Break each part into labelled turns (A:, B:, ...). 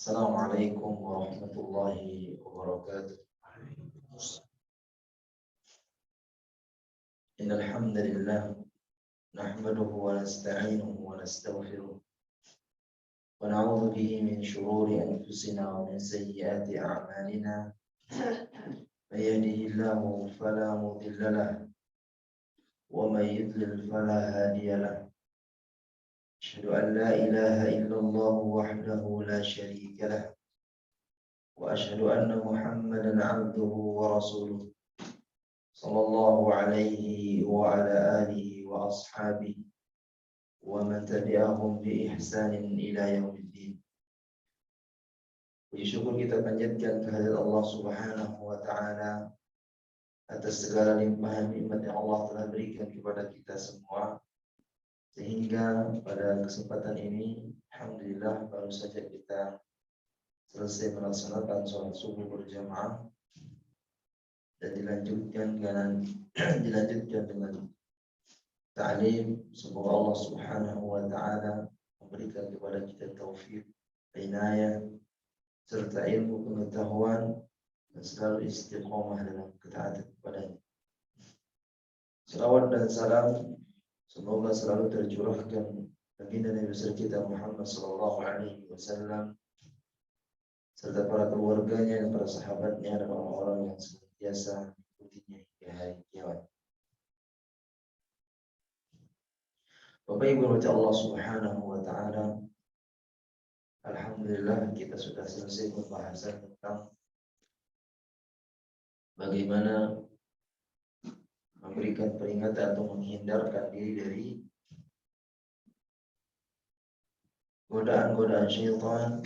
A: Assalamualaikum warahmatullahi wabarakatuh. Innal hamdalillah nahmaduhu wa nasta'inuhu wa nastaghfiruh wa na'udzu bihi min shururi anfusina wa min sayyiati a'malina. May yahdihillahu fala mudilla lahu wa may yudlil fala hadiya lahu. Asyhadu an la ilaha illallah wahdahu la syarika lahu wa asyhadu anna Muhammadan 'abduhu wa rasuluh. Sallallahu alaihi wa ala alihi wa ashabihi wa man tabi'ahum bi ihsanin ila yaumiddin. Puji syukur kita panjatkan kehadirat Allah Subhanahu wa taala atas segala limpahan nikmat yang Allah telah berikan kepada kita semua, sehingga pada kesempatan ini alhamdulillah baru saja kita selesai melaksanakan sholat subuh berjamaah dan dilanjutkan dengan ta'lim. Semoga Allah Subhanahu wa taala memberikan kepada kita taufik, inayah serta ilmu pengetahuan dan selalu istiqomah dalam ketaatan kepadanya. Salawat dan salam semoga selalu tercurahkan baginda Nabi besar kita Muhammad sallallahu alaihi wasallam serta para keluarganya dan para sahabatnya dan orang-orang yang senantiasa mengikutinya hingga hari kiamat. Bapak Ibu Allah Subhanahu wa taala, alhamdulillah kita sudah selesai pembahasan tentang bagaimana memberikan peringatan atau menghindarkan diri dari godaan-godaan syaitan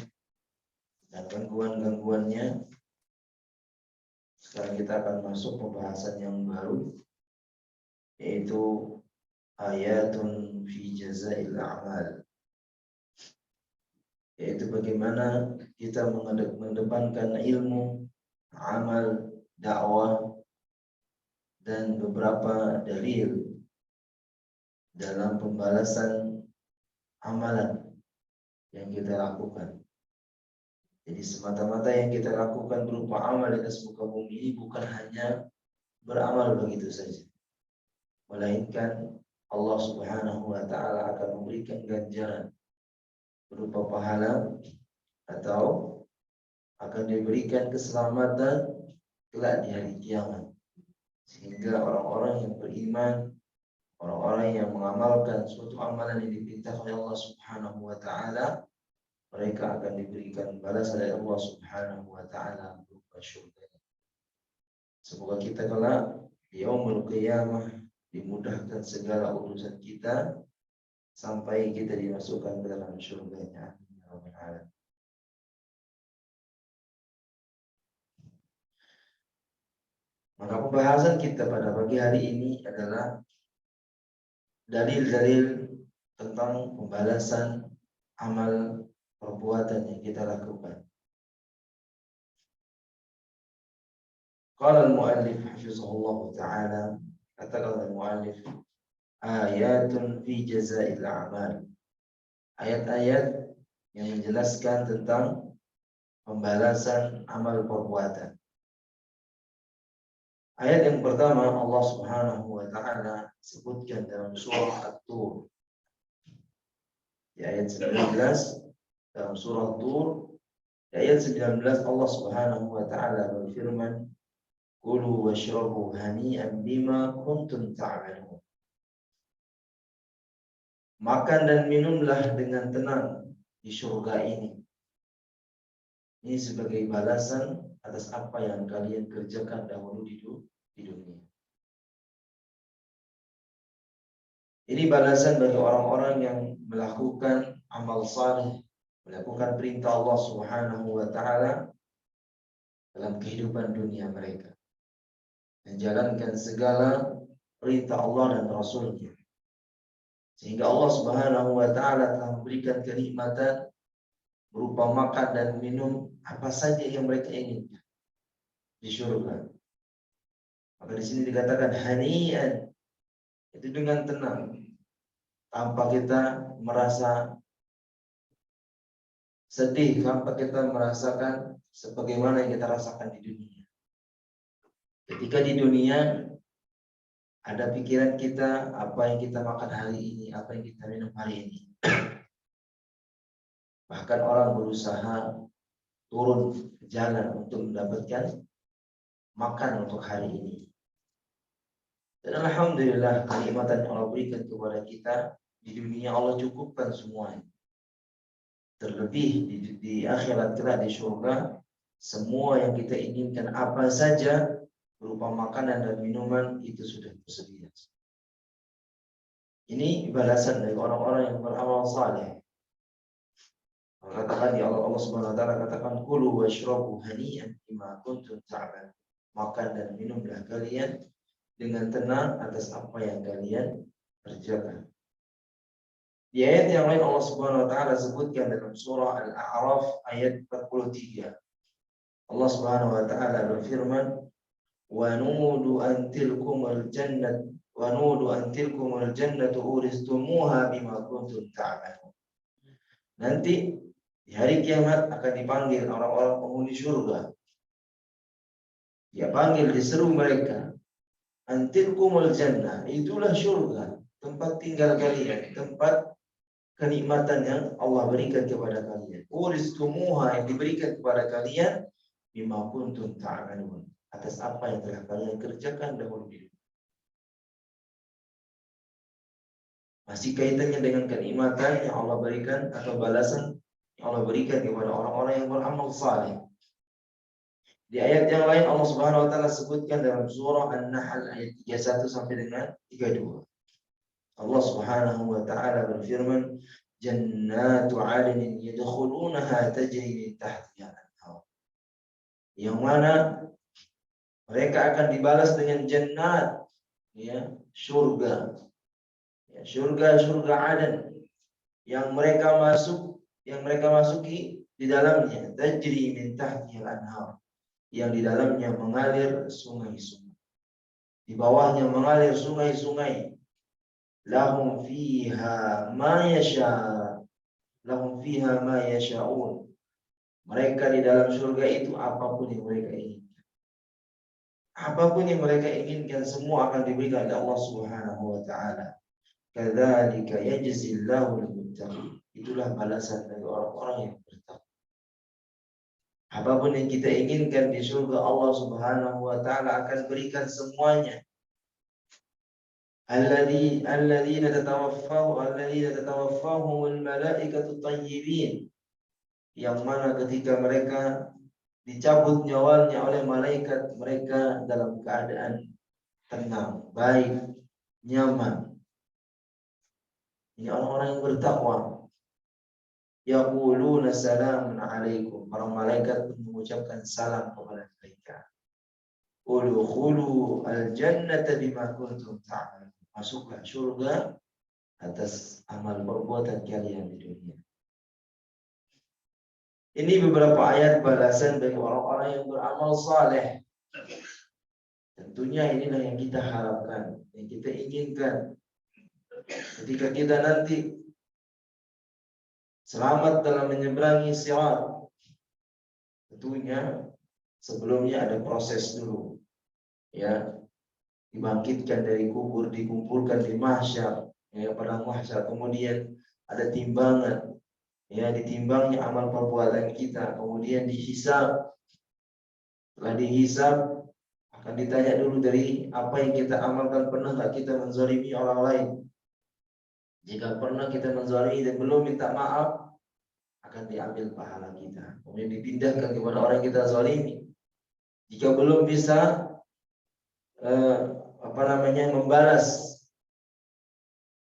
A: dan gangguan-gangguannya. Sekarang kita akan masuk pembahasan yang baru, yaitu ayatun fi jazail a'mal, yaitu bagaimana kita mengedepankan ilmu, amal, dakwah, dan beberapa dalil dalam pembalasan amalan yang kita lakukan. Jadi semata-mata yang kita lakukan berupa amal di atas muka bumi ini bukan hanya beramal begitu saja, melainkan Allah Subhanahu wa taala akan memberikan ganjaran berupa pahala atau akan diberikan keselamatan kelak di hari kiamat. Sehingga orang-orang yang beriman, orang-orang yang mengamalkan suatu amalan yang diperintahkan oleh Allah Subhanahu wa taala, mereka akan diberikan balasan dari Allah Subhanahu wa taala berupa syurga. Semoga kita kelak di yaumul qiyamah dimudahkan segala urusan kita sampai kita dimasukkan ke dalam syurga-Nya. Amin ya rabbal alamin. Maka pembahasan kita pada pagi hari ini adalah dalil-dalil tentang pembalasan amal perbuatan yang kita lakukan. Qala al-muallif hafizahullah ta'ala, katakan al-muallif, ayatun fi jazail a'mal, ayat-ayat yang menjelaskan tentang pembalasan amal perbuatan. Ayat yang pertama Allah Subhanahu wa taala sebutkan dalam surah At-Tur. Di ayat 19 dalam surah At-Tur, di ayat 19 Allah Subhanahu wa taala berfirman, "Kulu washrabu hani'an bima kuntum ta'malun." Makan dan minumlah dengan tenang di surga ini. Ini sebagai balasan atas apa yang kalian kerjakan dahulu di dunia. Ini balasan bagi orang-orang yang melakukan amal saleh, melakukan perintah Allah Subhanahu wa taala dalam kehidupan dunia mereka, menjalankan segala perintah Allah dan Rasul-Nya, sehingga Allah Subhanahu wa taala telah memberikan kenikmatan berupa makan dan minum apa saja yang mereka inginkan di surga. Maka di sini dikatakan hani'an, itu dengan tenang, tanpa kita merasa sedih sampai kita merasakan sebagaimana yang kita rasakan di dunia. Ketika di dunia ada pikiran kita, apa yang kita makan hari ini, apa yang kita minum hari ini. Bahkan orang berusaha turun ke jalan untuk mendapatkan makan untuk hari ini. Dan alhamdulillah kenikmatan yang Allah berikan kepada kita di dunia Allah cukupkan semuanya. Terlebih di akhirat kelak di surga, semua yang kita inginkan apa saja berupa makanan dan minuman itu sudah tersedia. Ini balasan dari orang-orang yang beramal saleh. Katakan ya Allah Subhanahu wa taala katakan kulu washrabu hani'an bima kuntum ta'malun. Makan dan minumlah kalian dengan tenang atas apa yang kalian kerjakan. Di ayat yang lain Allah Subhanahu wa taala sebutkan dalam surah Al-A'raf ayat 43. Allah Subhanahu wa taala berfirman, "Wa nudu an tilkumul jannatu uristumuha bima kuntum ta'malun." Nanti di hari kiamat akan dipanggil orang-orang penghuni surga. Dia panggil, diseru mereka, "Antilkumul jannah." Itulah surga, tempat tinggal kalian, tempat kenikmatan yang Allah berikan kepada kalian. Uristumuha, yang diberikan kepada kalian bima kuntum ta'malun, atas apa yang telah kalian kerjakan dahulu di dunia. Masih kaitannya dengan kenikmatan yang Allah berikan atau balasan yang Allah berikan kepada orang-orang yang beramal saleh. Di ayat yang lain Allah Subhanahu wa taala sebutkan dalam surah An-Nahl ayat 31 sampai dengan 32. Allah Subhanahu wa taala berfirman, "Jannatu 'adnin yadkhulunaha tajri min tahtiha al-anhar." Yang mana mereka akan dibalas dengan jannat, ya, surga. Ya, surga Aden yang mereka masuki di dalamnya, tajri min tahtiha al-anhar, yang di dalamnya mengalir sungai-sungai. Di bawahnya mengalir sungai-sungai. Lahum fiha ma yasha'un. Mereka di dalam surga itu apapun yang mereka inginkan. Apapun yang mereka inginkan semua akan diberikan oleh Allah Subhanahu wa taala. Kadzalika yajzillahu al-muttaqin. Itulah balasan dari orang-orang yang bertakwa. Apapun yang kita inginkan di surga, Allah Subhanahu wa taala akan berikan semuanya. Alladzina tatawaffahumul malaikatu thayyibin, yang mana ketika mereka dicabut nyawanya oleh malaikat, mereka dalam keadaan tenang, baik, nyaman. Ini orang-orang yang bertakwa. Yaquluna salamun alaikum. Para malaikat mengucapkan salam kepada mereka. Udkhulu al-jannata bima kuntum ta'malun. Masuklah surga atas amal perbuatan kalian di dunia. Ini beberapa ayat balasan bagi orang-orang yang beramal saleh. Tentunya inilah yang kita harapkan, yang kita inginkan. Ketika kita nanti selamat dalam menyeberangi sirat, tentunya sebelumnya ada proses dulu, ya, dibangkitkan dari kubur, dikumpulkan di mahsyar, ya, pada mahsyar, kemudian ada timbangan, ya, ditimbangnya amal perbuatan kita, kemudian dihisab. Setelah dihisab akan ditanya dulu dari apa yang kita amalkan, pernah nggak kita menzalimi orang lain. Jika pernah kita menzalimi dan belum minta maaf, akan diambil pahala kita, kemudian dipindahkan kepada orang yang kita zalimi. Jika belum bisa membalas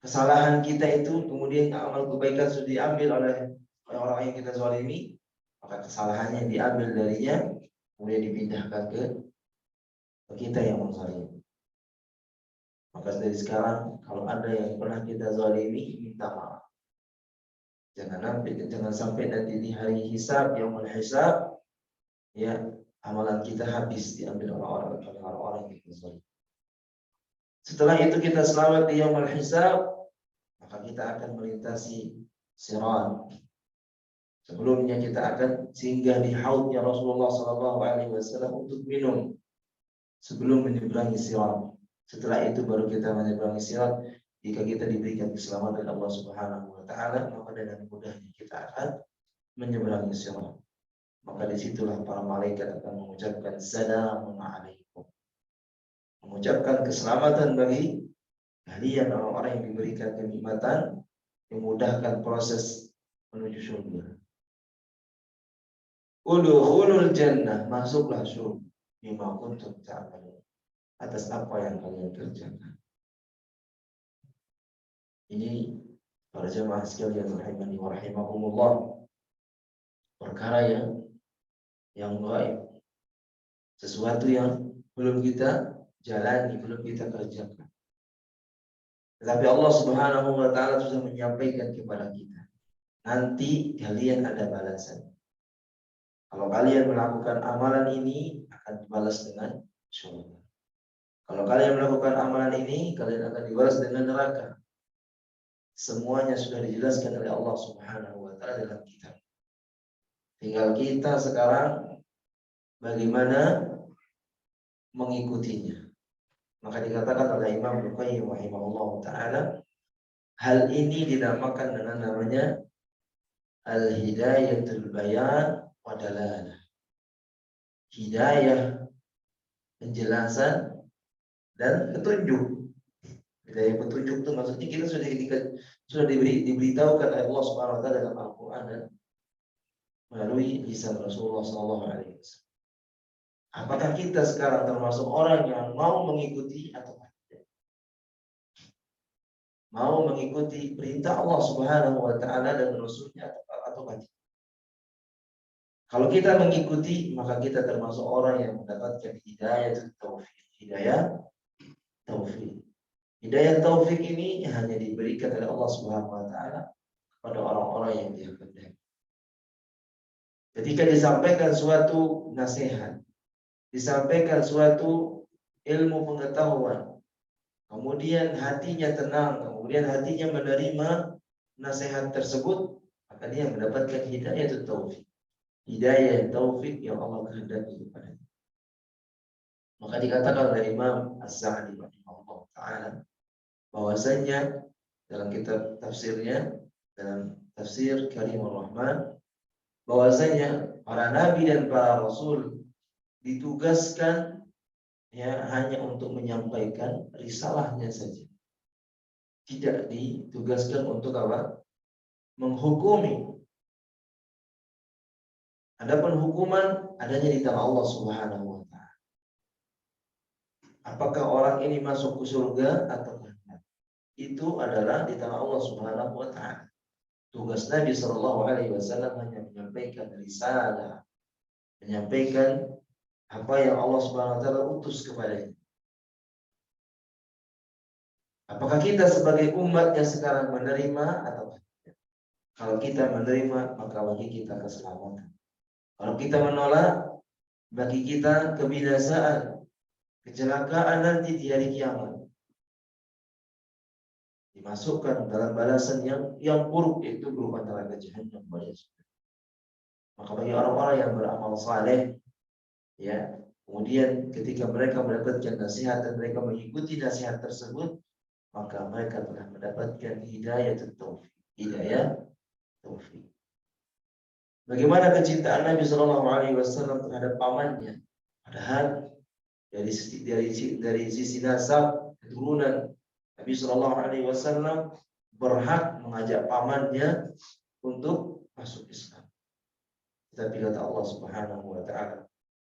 A: kesalahan kita itu, kemudian amal kebaikan sudah diambil oleh orang yang kita zalimi, maka kesalahannya diambil darinya, kemudian dipindahkan ke kita yang menzalimi. Maka dari sekarang kalau ada yang pernah kita zalimi, minta maaf. Jangan sampai nanti di hari hisab, yaumul hisab, ya, amalan kita habis diambil oleh orang-orang yang kita zalimi. Setelah itu kita selamat di yaumul hisab, maka kita akan melintasi sirat. Sebelumnya kita akan singgah di haudnya Rasulullah SAW untuk minum sebelum menyeberangi sirat. Setelah itu baru kita menyeberangi sirat. Jika kita diberikan keselamatan Allah Subhanahu wa taala, maka dengan mudahnya kita akan menyeberangi sirat. Maka disitulah para malaikat akan mengucapkan salamun alaikum, mengucapkan keselamatan bagi kalian orang-orang yang diberikan kenikmatan, memudahkan proses menuju surga. Udkhulul jannah, masuklah surga, bima kuntum ta'malun, atas apa yang kalian kerjakan. Ini para jemaah sekalian rahimani wa rahimakumullah, perkara yang gaib, sesuatu yang belum kita jalani, belum kita kerjakan. Tetapi Allah Subhanahu wa taala sudah menyampaikan kepada kita, nanti kalian ada balasan. Kalau kalian melakukan amalan ini akan dibalas dengan surga. Kalau kalian melakukan amalan ini, kalian akan dibalas dengan neraka. Semuanya sudah dijelaskan oleh Allah Subhanahu wa taala dalam kitab. Tinggal kita sekarang bagaimana mengikutinya. Maka dikatakan oleh Imam Al-Qayyim rahimahullah taala, hal ini dinamakan dengan namanya al-hidayatul bayan wa dalalah. Hidayah, penjelasan dan petunjuk. Hidayah petunjuk itu maksudnya kita sudah diberitahukan oleh Allah Subhanahu wa taala dalam Al-Qur'an dan melalui lisan Rasulullah sallallahu alaihi wasallam. Apakah kita sekarang termasuk orang yang mau mengikuti atau tidak? Mau mengikuti perintah Allah Subhanahu wa taala dan Rasulnya atau tidak? Kalau kita mengikuti, maka kita termasuk orang yang mendapatkan hidayah taufik. Hidayah taufik. Hidayah taufik ini hanya diberikan oleh Allah Subhanahu wa taala kepada orang-orang yang Dia kehendaki. Ketika disampaikan suatu nasihat, disampaikan suatu ilmu pengetahuan, kemudian hatinya tenang, kemudian hatinya menerima nasihat tersebut, maka dia mendapatkan hidayah taufik. Hidayah taufik yang Allah kehendaki kepadanya. Maka dikatakan oleh Imam As-Sa'di rahimahullah taala bahwasanya dalam kitab tafsirnya, dalam tafsir Karimur Rahman, bahwasanya para nabi dan para rasul ditugaskan hanya untuk menyampaikan risalahnya saja. Tidak ditugaskan untuk apa? Menghukumi. Adapun hukuman adanya di tangan Allah Subhanahu wa taala. Apakah orang ini masuk ke surga atau tidak? Itu adalah di tangan Allah Subhanahu wa taala. Tugas Nabi sallallahu alaihi wasallam hanya menyampaikan risalah, menyampaikan apa yang Allah Subhanahu wa taala utus kepadanya. Apakah kita sebagai umatnya sekarang menerima atau tidak? Kalau kita menerima, maka bagi kita keselamatan. Kalau kita menolak, bagi kita kebinasaan, kecelakaan nanti di hari kiamat. Dimasukkan dalam balasan yang buruk, itu berupa neraka jahanam. Maka bagi orang-orang yang beramal saleh, ya, kemudian ketika mereka mendapatkan nasihat dan mereka mengikuti nasihat tersebut, maka mereka telah mendapatkan hidayah taufik. Hidayah taufik. Bagaimana kecintaan Nabi Shallallahu Alaihi Wasallam terhadap pamannya? Padahal dari sisi nasab keturunan, Nabi Shallallahu Alaihi Wasallam berhak mengajak pamannya untuk masuk Islam. Tetapi kata Allah Subhanahu Wa Taala,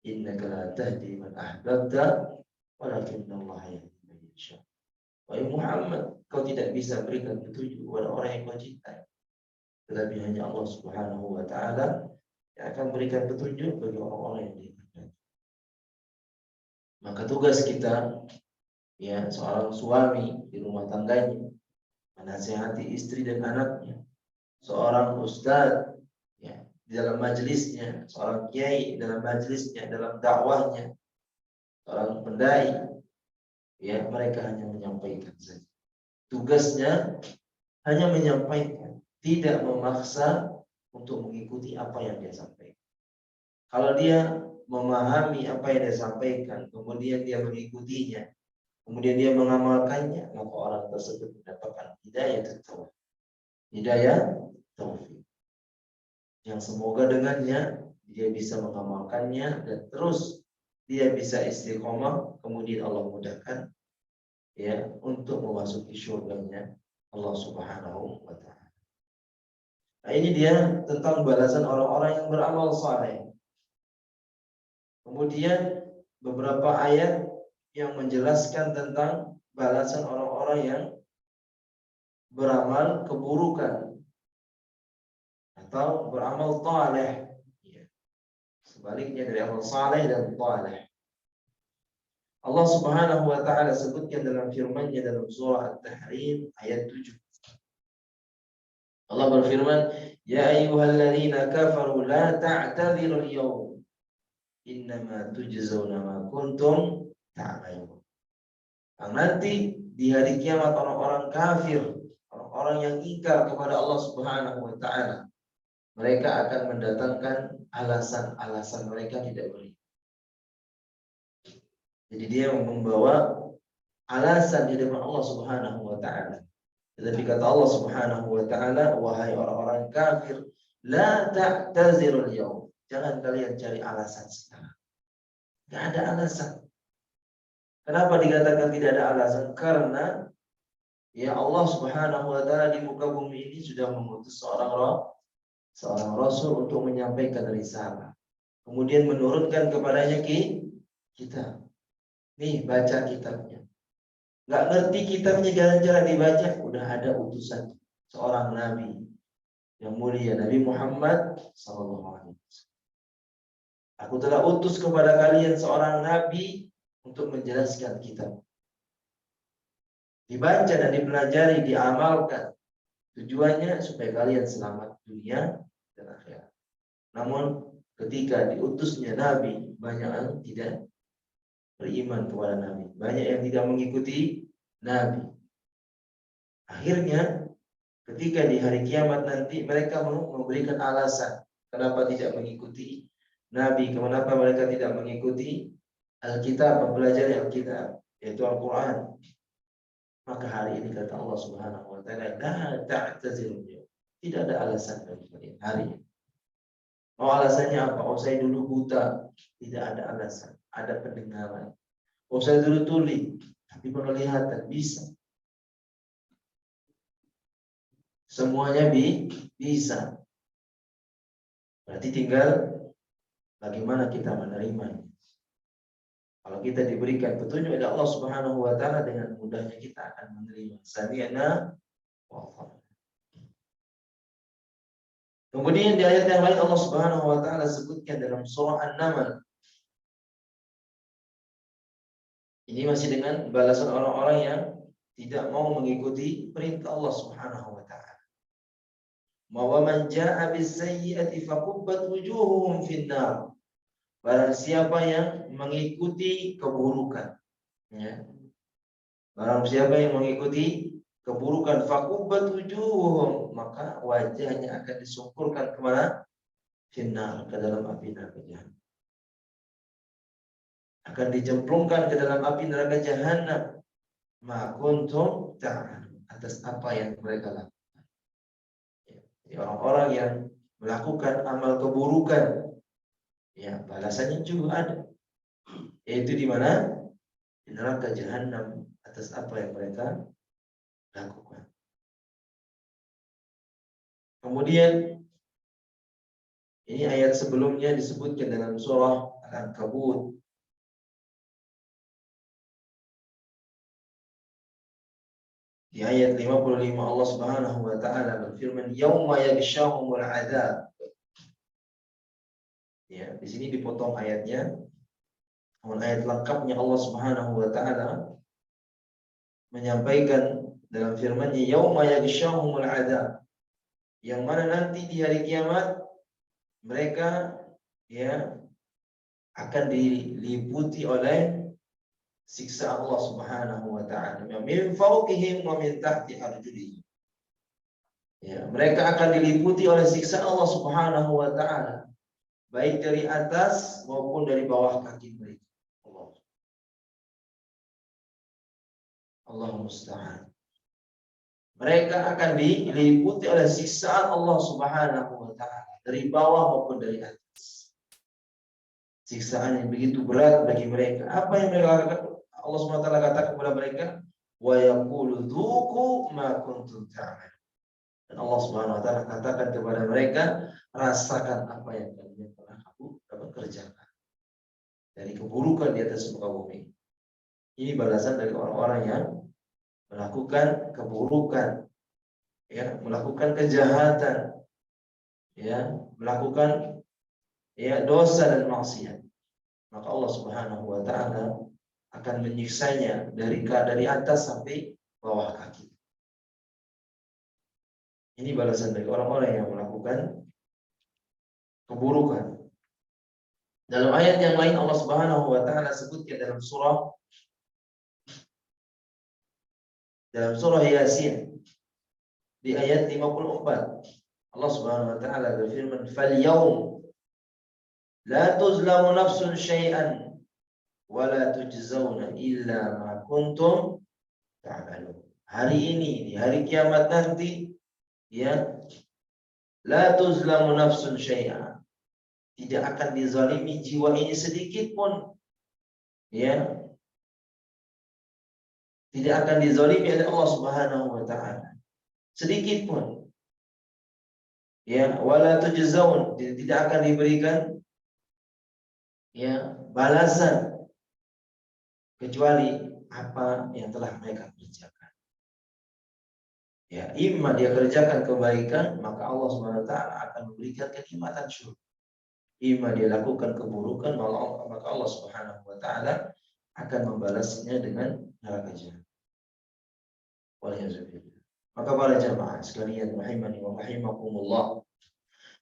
A: Innaka la tahdi man ahbabta, walakinna Allah yahdi man yasha. Wahai Muhammad, kau tidak bisa berikan petunjuk kepada orang yang kau cintai. Tetapi hanya Allah Subhanahu wa taala yang akan berikan petunjuk bagi orang-orang yang dikehendaki. Maka tugas kita, ya, seorang suami di rumah tangganya menasihati istri dan anaknya, seorang ustadz, ya, di dalam majelisnya, seorang kiai dalam majelisnya, dalam dakwahnya, seorang pendai, ya, mereka hanya menyampaikan saja. Tugasnya hanya menyampaikan, tidak memaksa untuk mengikuti apa yang dia sampaikan. Kalau dia memahami apa yang dia sampaikan, kemudian dia mengikutinya, kemudian dia mengamalkannya, maka orang tersebut mendapatkan hidayah taufik. Hidayah taufik. Yang semoga dengannya dia bisa mengamalkannya dan terus dia bisa istiqomah, kemudian Allah mudahkan ya untuk memasuki surganya Allah Subhanahu wa taala. Nah, ini dia tentang balasan orang-orang yang beramal saleh. Kemudian beberapa ayat yang menjelaskan tentang balasan orang-orang yang beramal keburukan atau beramal saleh. Ya. Sebaliknya dari amal saleh dan saleh. Allah Subhanahu wa taala sebutkan dalam firman-Nya dalam surah At-Tahrim ayat 7. Allah berfirman, "Ya ayyuhalladzina kafaru la ta'tadzirul yawm. Innama tujzauna ma kuntum ta'malun." Nah, nanti di hari kiamat orang-orang kafir, orang-orang yang ingkar kepada Allah Subhanahu wa taala, mereka akan mendatangkan alasan-alasan mereka tidak beriman. Jadi dia membawa alasan di depan Allah Subhanahu wa taala. Tetapi kata Allah Subhanahu wa taala, wahai orang-orang kafir, la ta'tazirul yaum. Jangan kalian cari alasan sekarang. Tidak ada alasan. Kenapa dikatakan tidak ada alasan? Karena ya Allah Subhanahu wa taala di muka bumi ini sudah mengutus seorang rasul untuk menyampaikan risalah. Kemudian menurunkan kepadanya kita. Nih baca kitabnya. Nggak ngerti kitabnya jalan-jalan dibaca, udah ada utusan seorang nabi yang mulia, Nabi Muhammad SAW. Aku telah utus kepada kalian seorang nabi untuk menjelaskan kitab. Dibaca dan dipelajari, diamalkan. Tujuannya supaya kalian selamat dunia dan akhirat. Namun ketika diutusnya nabi, banyak yang tidak beriman kepada nabi, banyak yang tidak mengikuti nabi. Akhirnya ketika di hari kiamat nanti mereka memberikan alasan kenapa tidak mengikuti nabi, kenapa mereka tidak mengikuti Alkitab, mempelajari Alkitab, yaitu Al-Quran. Maka hari ini kata Allah Subhanahu wa taala, la ta'tazirun. Tidak ada alasan bagi kalian hari ini. Oh, alasannya apa? Oh, saya dulu buta. Tidak ada alasan. Ada pendengaran. Oh, saya dulu tuli, tapi penglihatan bisa. Semuanya bisa. Berarti tinggal bagaimana kita menerimanya. Kalau kita diberikan petunjuk oleh Allah Subhanahu wa taala, dengan mudahnya kita akan menerima. Sami'na wa ata'na. Kemudian di ayat yang lain Allah Subhanahu wa taala sebutkan dalam surah An-Naml. Ini masih dengan balasan orang-orang yang tidak mau mengikuti perintah Allah Subhanahu wa taala. Wa man jaa'a bis-sayyi'ati faqubbat wujuhuhum fin-nar. Barang siapa yang mengikuti keburukan, ya. Barang siapa yang mengikuti keburukan, faqubbat wujuhuhum, maka wajahnya akan disungkurkan kemana? Finnar, ke dalam api neraka jahanam. Akan dijemplungkan ke dalam api neraka jahanam. Ma kuntum ta'malun, atas apa yang mereka lakukan. Jadi orang-orang yang melakukan amal keburukan, ya balasannya juga ada. Yaitu di mana? Di neraka jahanam atas apa yang mereka lakukan. Kemudian ini ayat sebelumnya disebutkan dalam surah Al-Ankabut. Di ayat 55 Allah Subhanahu wa taala berfirman, "Yauma yaghshahumul 'adzab." Ya, di sini dipotong ayatnya. Namun ayat lengkapnya Allah Subhanahu wa taala menyampaikan dalam firman-Nya, "Yauma yaghshahumul 'adzab." Yang mana nanti di hari kiamat mereka ya akan diliputi oleh siksa Allah Subhanahu wa taala min fawqihim wa min tahti arjulihim. Ya, mereka akan diliputi oleh siksa Allah Subhanahu wa taala, baik dari atas maupun dari bawah kaki mereka. Allah musta'an. Mereka akan diliputi oleh siksaan Allah Subhanahu wa taala dari bawah maupun dari atas. Siksaan yang begitu berat bagi mereka. Apa yang mereka katakan? Allah Subhanahu wa taala katakan kepada mereka, "Wa yaqulu dzuqu ma kuntum ta'malun." Dan Allah Subhanahu wa taala katakan kepada mereka, rasakan apa yang kalian telah dapat kerjakan dari keburukan di atas muka bumi. Ini balasan dari orang-orang yang melakukan keburukan, ya, melakukan kejahatan, ya, melakukan, ya, dosa dan maksiat. Maka Allah Subhanahu wa taala akan menyiksanya dari atas sampai bawah kaki. Ini balasan dari orang-orang yang melakukan keburukan. Dalam ayat yang lain Allah Subhanahu wa taala sebutkan dalam surah Yasin di ayat 54. Allah Subhanahu wa taala berfirman, "Fal yaum la tuzlamu nafsun syai'an wa la tujzauna illa ma kuntum ta'malun." Hari ini, di hari kiamat nanti, ya, la tuzlamu nafsun syai'an. Tidak akan dizalimi jiwa ini sedikit pun, ya. Tidak akan dizalimi oleh Allah Subhanahu wa taala sedikit pun. Ya, wala tujzaun, tidak akan diberikan, ya, balasan kecuali apa yang telah mereka kerjakan. Ya, imma dia kerjakan kebaikan, maka Allah Subhanahu wa taala akan memberikan kenikmatan syurga. Imma dia lakukan keburukan, maka Allah Subhanahu wa taala akan membalasnya dengan neraka jahanam. Waliyahzubillah. Maka para jamaah sekalian rahimani wa rahimakumullah,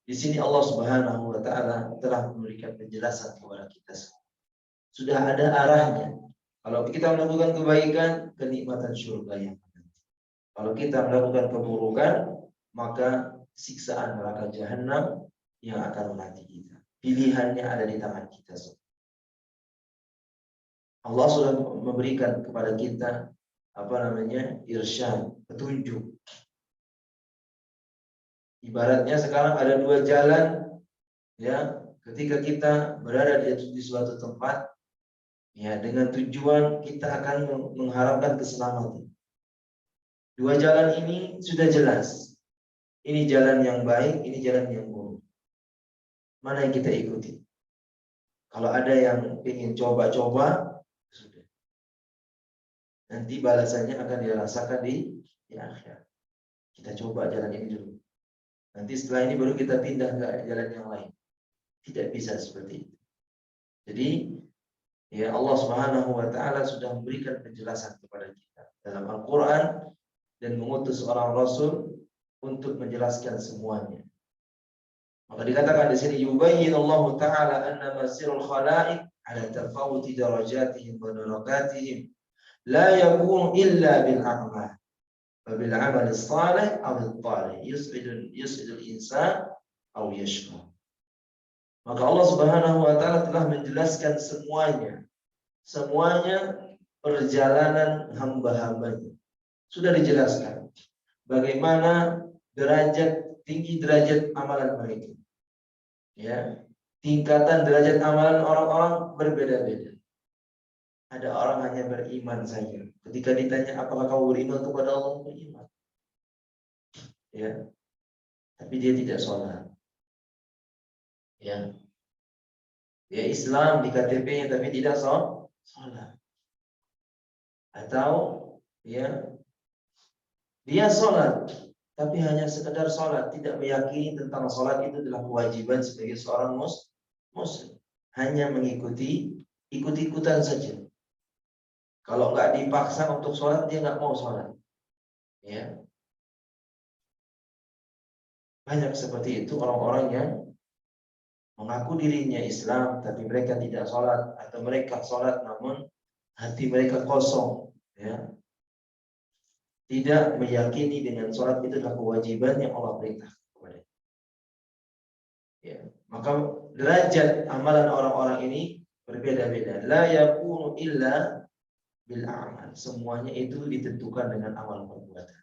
A: di sini Allah Subhanahu wa taala telah memberikan penjelasan kepada kita semua. Sudah ada arahnya. Kalau kita melakukan kebaikan, kenikmatan surga yang menanti. Kalau kita melakukan keburukan, maka siksaan neraka jahanam yang akan menanti kita. Pilihannya ada di tangan kita semua. Allah sudah memberikan kepada kita irsyad, petunjuk. Ibaratnya sekarang ada dua jalan, ya, ketika kita berada di suatu tempat, ya, dengan tujuan kita akan mengharapkan keselamatan. Dua jalan ini sudah jelas. Ini jalan yang baik, ini jalan yang buruk. Mana yang kita ikuti? Kalau ada yang ingin coba-coba, sudah. Nanti balasannya akan dirasakan di akhirat. Kita coba jalan ini dulu. Nanti setelah ini baru kita pindah ke jalan yang lain. Tidak bisa seperti itu. Jadi, ya, Allah Subhanahu wa taala sudah memberikan penjelasan kepada kita dalam Al-Qur'an dan mengutus orang rasul untuk menjelaskan semuanya. Maka dikatakan di sini, yubayyinullahu ta'ala anna masirul khalaiq ala tafawuti darajatihim wa darakatihim la yakunu illa bil a'mal wa bil amal salih aw al talih yus'idul insan aw yashqa. Maka Allah Subhanahu wa taala telah menjelaskan semuanya perjalanan hamba-hambanya. Sudah dijelaskan bagaimana tinggi derajat amalan mereka. Ya, tingkatan derajat amalan orang-orang berbeda-beda. Ada orang hanya beriman saja. Ketika ditanya apakah kamu beriman kepada Allah, beriman. Ya, tapi dia tidak sholat. Ya, dia Islam di KTP-nya tapi tidak sholat. Atau, ya, dia sholat tapi hanya sekedar sholat, tidak meyakini tentang sholat itu adalah kewajiban sebagai seorang muslim. Hanya ikut-ikutan saja. Kalau nggak dipaksa untuk sholat, dia nggak mau sholat. Ya, banyak seperti itu orang-orang yang mengaku dirinya Islam, tapi mereka tidak sholat, atau mereka sholat namun hati mereka kosong. Ya, tidak meyakini dengan sholat itu adalah kewajiban yang Allah perintahkan kepada. Ya, maka derajat amalan orang-orang ini berbeda-beda. La yakunu illa bil amal. Semuanya itu ditentukan dengan amal perbuatan.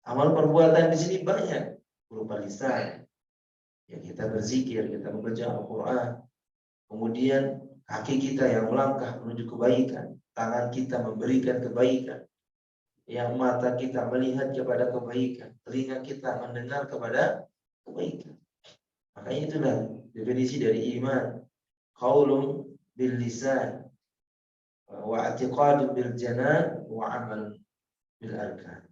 A: Amal perbuatan di sini banyak, berupa lisan. Ya, kita berzikir, kita membaca Al-Qur'an. Kemudian kaki kita yang melangkah menuju kebaikan, tangan kita memberikan kebaikan, yang mata kita melihat kepada kebaikan, telinga kita mendengar kepada kebaikan. Makanya itulah definisi dari iman. Qaulun bil lisan wa i'tiqadun bil janan wa amal bil arkan.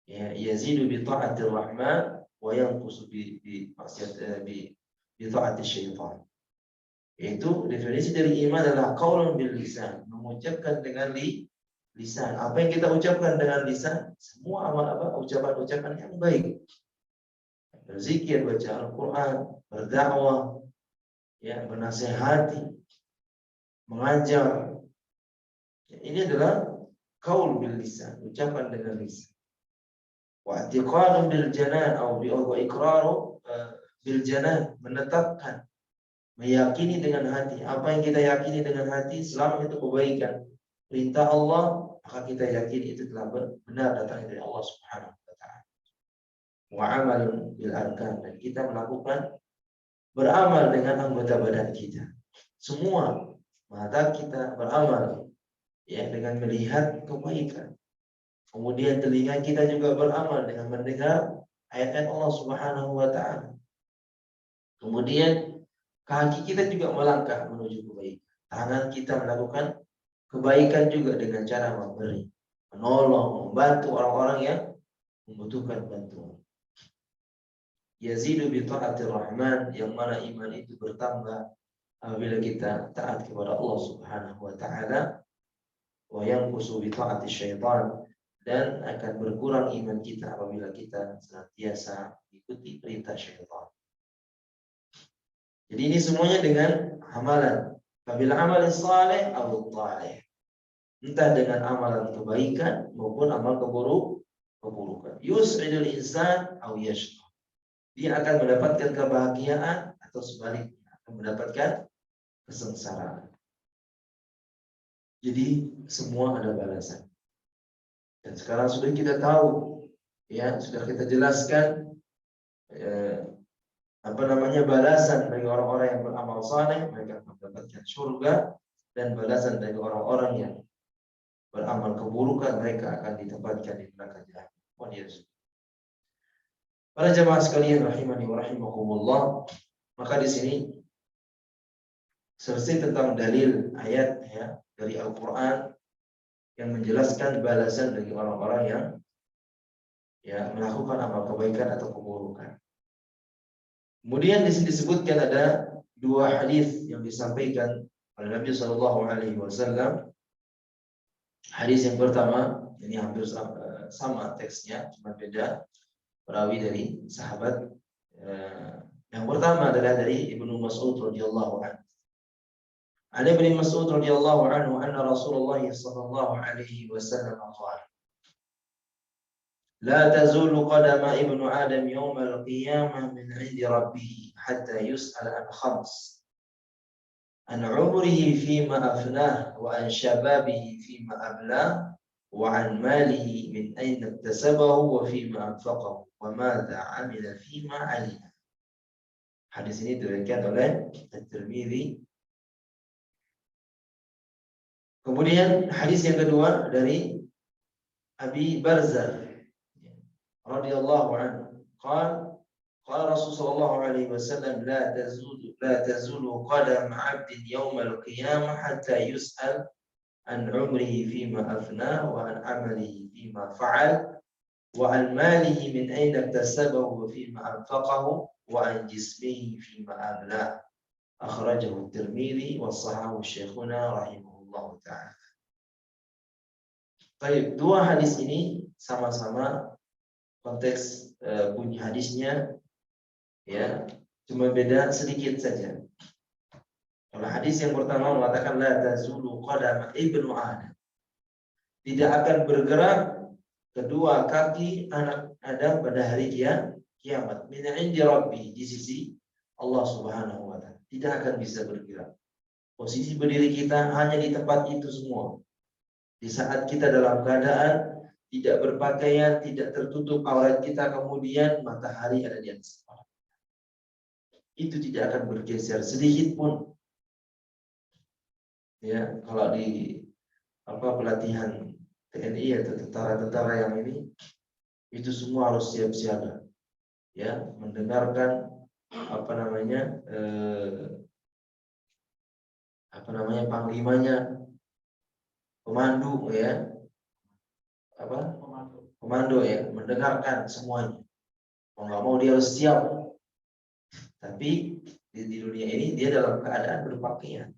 A: Ya, yazidu bi ta'atir rahman wa yanqusu bi maksiat bi ta'atir syaitan. Itu definisi dari iman adalah qaulun bil lisan, mengucapkan dengan lisan. Apa yang kita ucapkan dengan lisan, semua amal ucapan-ucapan yang baik. Berzikir, baca Al-Qur'an, berdakwah, ya, bernasihati, mengajar. Ya, ini adalah qaul bil lisan, ucapan dengan lisan. Wa i'tiqadun bil janan wa iqraru bil janan, menetapkan, meyakini dengan hati. Apa yang kita yakini dengan hati selama itu kebaikan, perintah Allah, maka kita yakini itu telah benar datang dari Allah Subhanahu wa taala. Wa amalun bil arkan, dan kita melakukan beramal dengan anggota badan kita. Semua mata kita beramal, ya, dengan melihat kebaikan. Kemudian telinga kita juga beramal dengan mendengar ayat-ayat Allah Subhanahu wa taala. Kemudian kaki kita juga melangkah menuju kebaikan. Tangan kita melakukan kebaikan juga dengan cara memberi, menolong, membantu orang-orang yang membutuhkan bantuan. Yazidu bi ta'atir rahman, yang mana iman itu bertambah apabila kita taat kepada Allah Subhanahu wa taala, wa yanqusu bi ta'ati syaitan, dan akan berkurang iman kita apabila kita senantiasa mengikuti perintah syaitan. Jadi ini semuanya dengan amalan. Apabila amal saleh atau taleh, entah dengan amalan kebaikan maupun amal keburukan. Yus'idul insan atau yashqa. Dia akan mendapatkan kebahagiaan atau sebaliknya akan mendapatkan kesengsaraan. Jadi semua ada balasan. Dan sekarang sudah kita tahu, ya, sudah kita jelaskan balasan bagi orang-orang yang beramal saleh, mereka akan mendapatkan surga, dan balasan dari orang-orang yang beramal keburukan, mereka akan ditempatkan di neraka jahanam. Para jemaah sekalian rahimani wa rahimakumullah, maka di sini selesai tentang dalil ayat, ya, dari Al-Qur'an yang menjelaskan balasan bagi orang-orang yang, ya, melakukan amal kebaikan atau keburukan. Kemudian di sini disebutkan ada dua hadis yang disampaikan oleh Nabi Shallallahu Alaihi Wasallam. Hadis yang pertama ini hampir sama teksnya, cuma beda perawi dari sahabat. Yang pertama adalah dari Ibnu Mas'ud radhiyallahu anhu. Ada Ibnu Mas'ud radhiyallahu anhu anna Rasulullah sallallahu alaihi wasallam qala: لا تزول قدم ابن آدم يوم القيامة من عند ربه حتى يسأل عن خمس: عن عمره فيما أفناه، وعن شبابه فيما أبلاه، وعن ماله من أين اكتسبه وفيما أنفقه، وماذا عمل فيما علم. Hadis ini diriwayatkan oleh At-Tirmidzi. Kemudian hadis yang kedua dari Abi Barzah radhiyallahu anhu, qala Rasul sallallahu alaihi wasallam la tazulu qadam 'abdin yawmal qiyamah hatta yus'al an 'umrihi fima afna, wa an 'amalihi fima fa'al, wa an malihi min ayna iktasabahu wa fima anfaqahu, wa an jismihi fima abla. Akhrajahu At-Tirmidzi wa sahahahu Syekhuna rahimahullahu ta'ala. Baik, dua hadis ini sama-sama konteks bunyi hadisnya, ya, cuma beda sedikit saja. Kalau hadis yang pertama mengatakan la tazulu qadama ibnu Adam, tidak akan bergerak kedua kaki anak Adam pada hari kiamat min indi rabbi, di sisi Allah Subhanahu wa taala, tidak akan bisa bergerak. Posisi berdiri kita hanya di tempat itu semua. Di saat kita dalam keadaan tidak berpakaian, tidak tertutup aurat kita, kemudian matahari ada di atas kepala, itu tidak akan bergeser sedikit pun. Ya, kalau di pelatihan TNI atau tentara-tentara yang ini, itu semua harus siap siaga, ya, mendengarkan panglimanya, komando, ya, komando, ya, mendengarkan semuanya. Mau nggak mau dia harus siap. Tapi di dunia ini dia dalam keadaan berpakaian,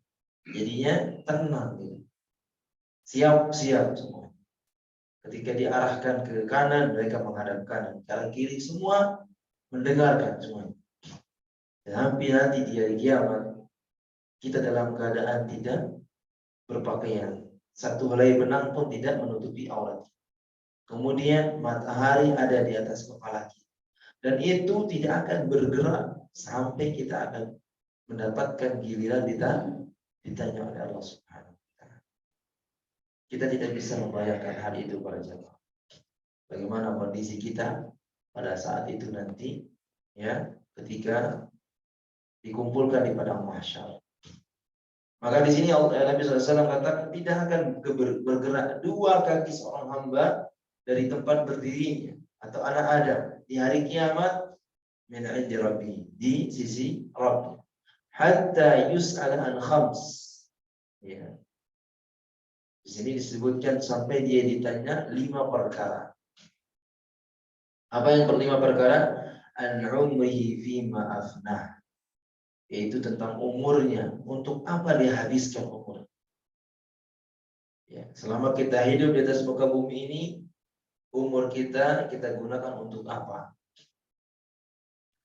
A: jadinya tenang, gitu. Siap semua. Ketika diarahkan ke kanan, mereka menghadap kanan, kanan kiri semua mendengarkan semuanya. Dan hampir nanti di hari kiamat kita dalam keadaan tidak berpakaian, satu helai benang pun tidak menutupi aurat. Kemudian matahari ada di atas kepala kita, dan itu tidak akan bergerak sampai kita akan mendapatkan giliran ditanya oleh Allah Subhanahu wa taala. Kita tidak bisa membayangkan hal itu para jemaah. Bagaimana kondisi kita pada saat itu nanti, ya, ketika dikumpulkan di padang mahsyar. Maka di sini Nabi SAW katakan tidak akan bergerak dua kaki seorang hamba dari tempat berdirinya atau anak Adam di hari kiamat min indi rabbi, di sisi Rabb, hatta yus'al an khams. Ya. Di sini disebutkan sampai dia ditanya 5 perkara. Apa yang berlima perkara? An umrihi fima afnah, yaitu tentang umurnya, untuk apa dia habiskan umur. Ya, selama kita hidup di atas muka bumi ini, umur kita gunakan untuk apa?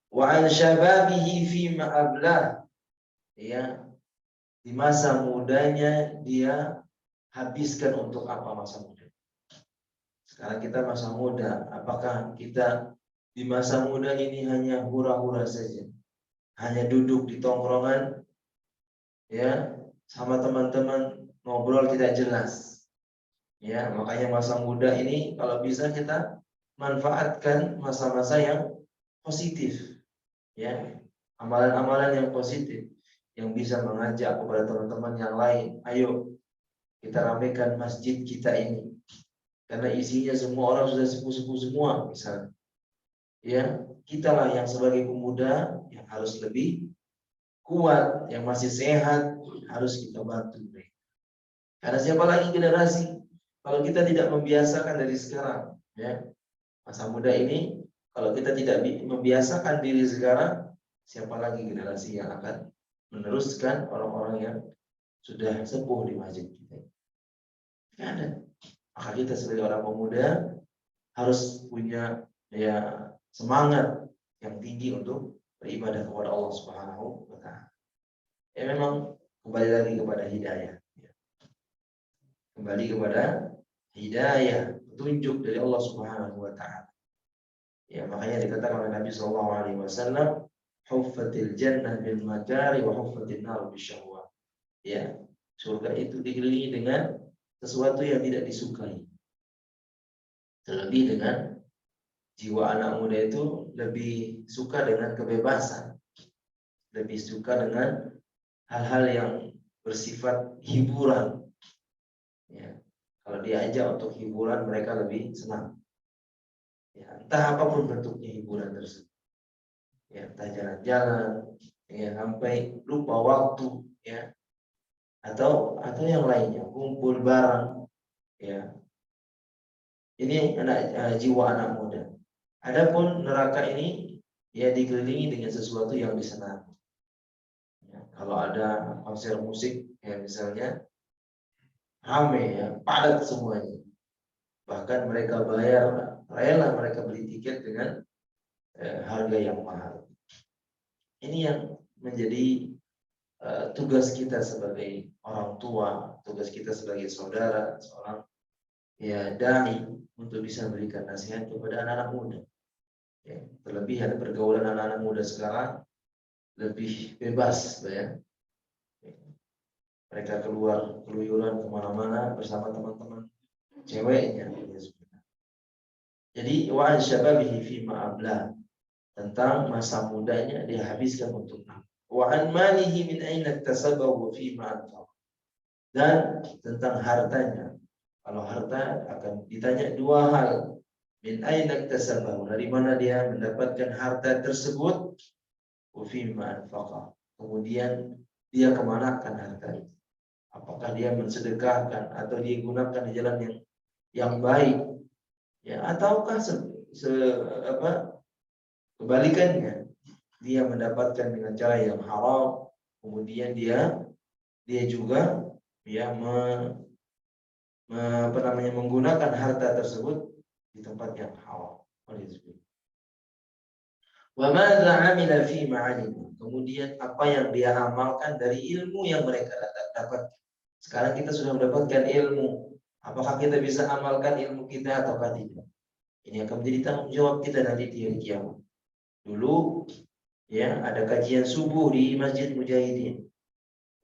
A: Wa an syababihi fima ablah, ya, di masa mudanya dia habiskan untuk apa masa muda. Sekarang kita masa muda, apakah kita di masa muda ini hanya hura-hura saja, hanya duduk di tongkrongan, ya, sama teman-teman ngobrol tidak jelas, ya. Makanya masa muda ini kalau bisa kita manfaatkan masa-masa yang positif, ya, amalan-amalan yang positif yang bisa mengajak kepada teman-teman yang lain. Ayo kita ramaikan masjid kita ini, karena isinya semua orang sudah sepuh-sepuh semua, misalnya, ya. Kitalah yang sebagai pemuda yang harus lebih kuat, yang masih sehat, harus kita bantu mereka. Karena siapa lagi generasi kalau kita tidak membiasakan dari sekarang, ya, masa muda ini, kalau kita tidak membiasakan diri sekarang, siapa lagi generasi yang akan meneruskan orang-orang yang sudah sepuh di masjid kita? Tidak ada. Maka kita sebagai orang pemuda harus punya, ya, semangat yang tinggi untuk beribadah kepada Allah Subhanahu wa taala. Ya, memang kembali lagi kepada hidayah. Kembali kepada hidayah, petunjuk dari Allah Subhanahu wa taala. Ya, makanya dikatakan oleh Nabi sallallahu alaihi wasallam, huffatil jannah bil makari wa huffatin nar bisyahwat. Ya, surga itu dikelilingi dengan sesuatu yang tidak disukai. Terlebih dengan jiwa anak muda itu lebih suka dengan kebebasan, lebih suka dengan hal-hal yang bersifat hiburan. Ya, kalau diajak untuk hiburan mereka lebih senang. Ya, entah apapun bentuknya hiburan tersebut. Ya, entah jalan-jalan, ya, sampai lupa waktu, ya, atau yang lainnya, kumpul bareng, ya. Ini jiwa anak muda. Adapun neraka ini, ya, dikelilingi dengan sesuatu yang disenangi. Ya, kalau ada konser musik, ya, misalnya, rame, ya, padat semuanya. Bahkan mereka rela mereka beli tiket dengan harga yang mahal. Ini yang menjadi tugas kita sebagai orang tua, tugas kita sebagai saudara, seorang ya dai untuk bisa berikan nasihat kepada anak-anak muda. Ya, terlebih ada pergaulan anak-anak muda sekarang lebih bebas, ya. Mereka keluar keluyuran kemana-mana bersama teman-teman ceweknya. Jadi wa syababihi fi ma'abla, tentang masa mudanya dia habiskan untuk apa. Wa an malihi min aina iktasabahu fi ma'anfaq, dan tentang hartanya. Kalau harta akan ditanya dua hal. Min aina iktasabahu, dari mana dia mendapatkan harta tersebut, wa fi ma'anfaq, kemudian dia kemanakan harta itu. Apakah dia mensedekahkan atau dia gunakan di jalan yang baik, ya, ataukah kebalikannya, dia mendapatkan dengan cara yang haram, kemudian dia juga ya menggunakan harta tersebut di tempat yang haram. Wa madza 'amila fi ma'alim, kemudian apa yang dia amalkan dari ilmu yang mereka dapat. Sekarang kita sudah mendapatkan ilmu, apakah kita bisa amalkan ilmu kita ataukah tidak? Ini akan menjadi tanggung jawab kita nanti di hari kiamat. Dulu ya ada kajian subuh di Masjid Mujahidin.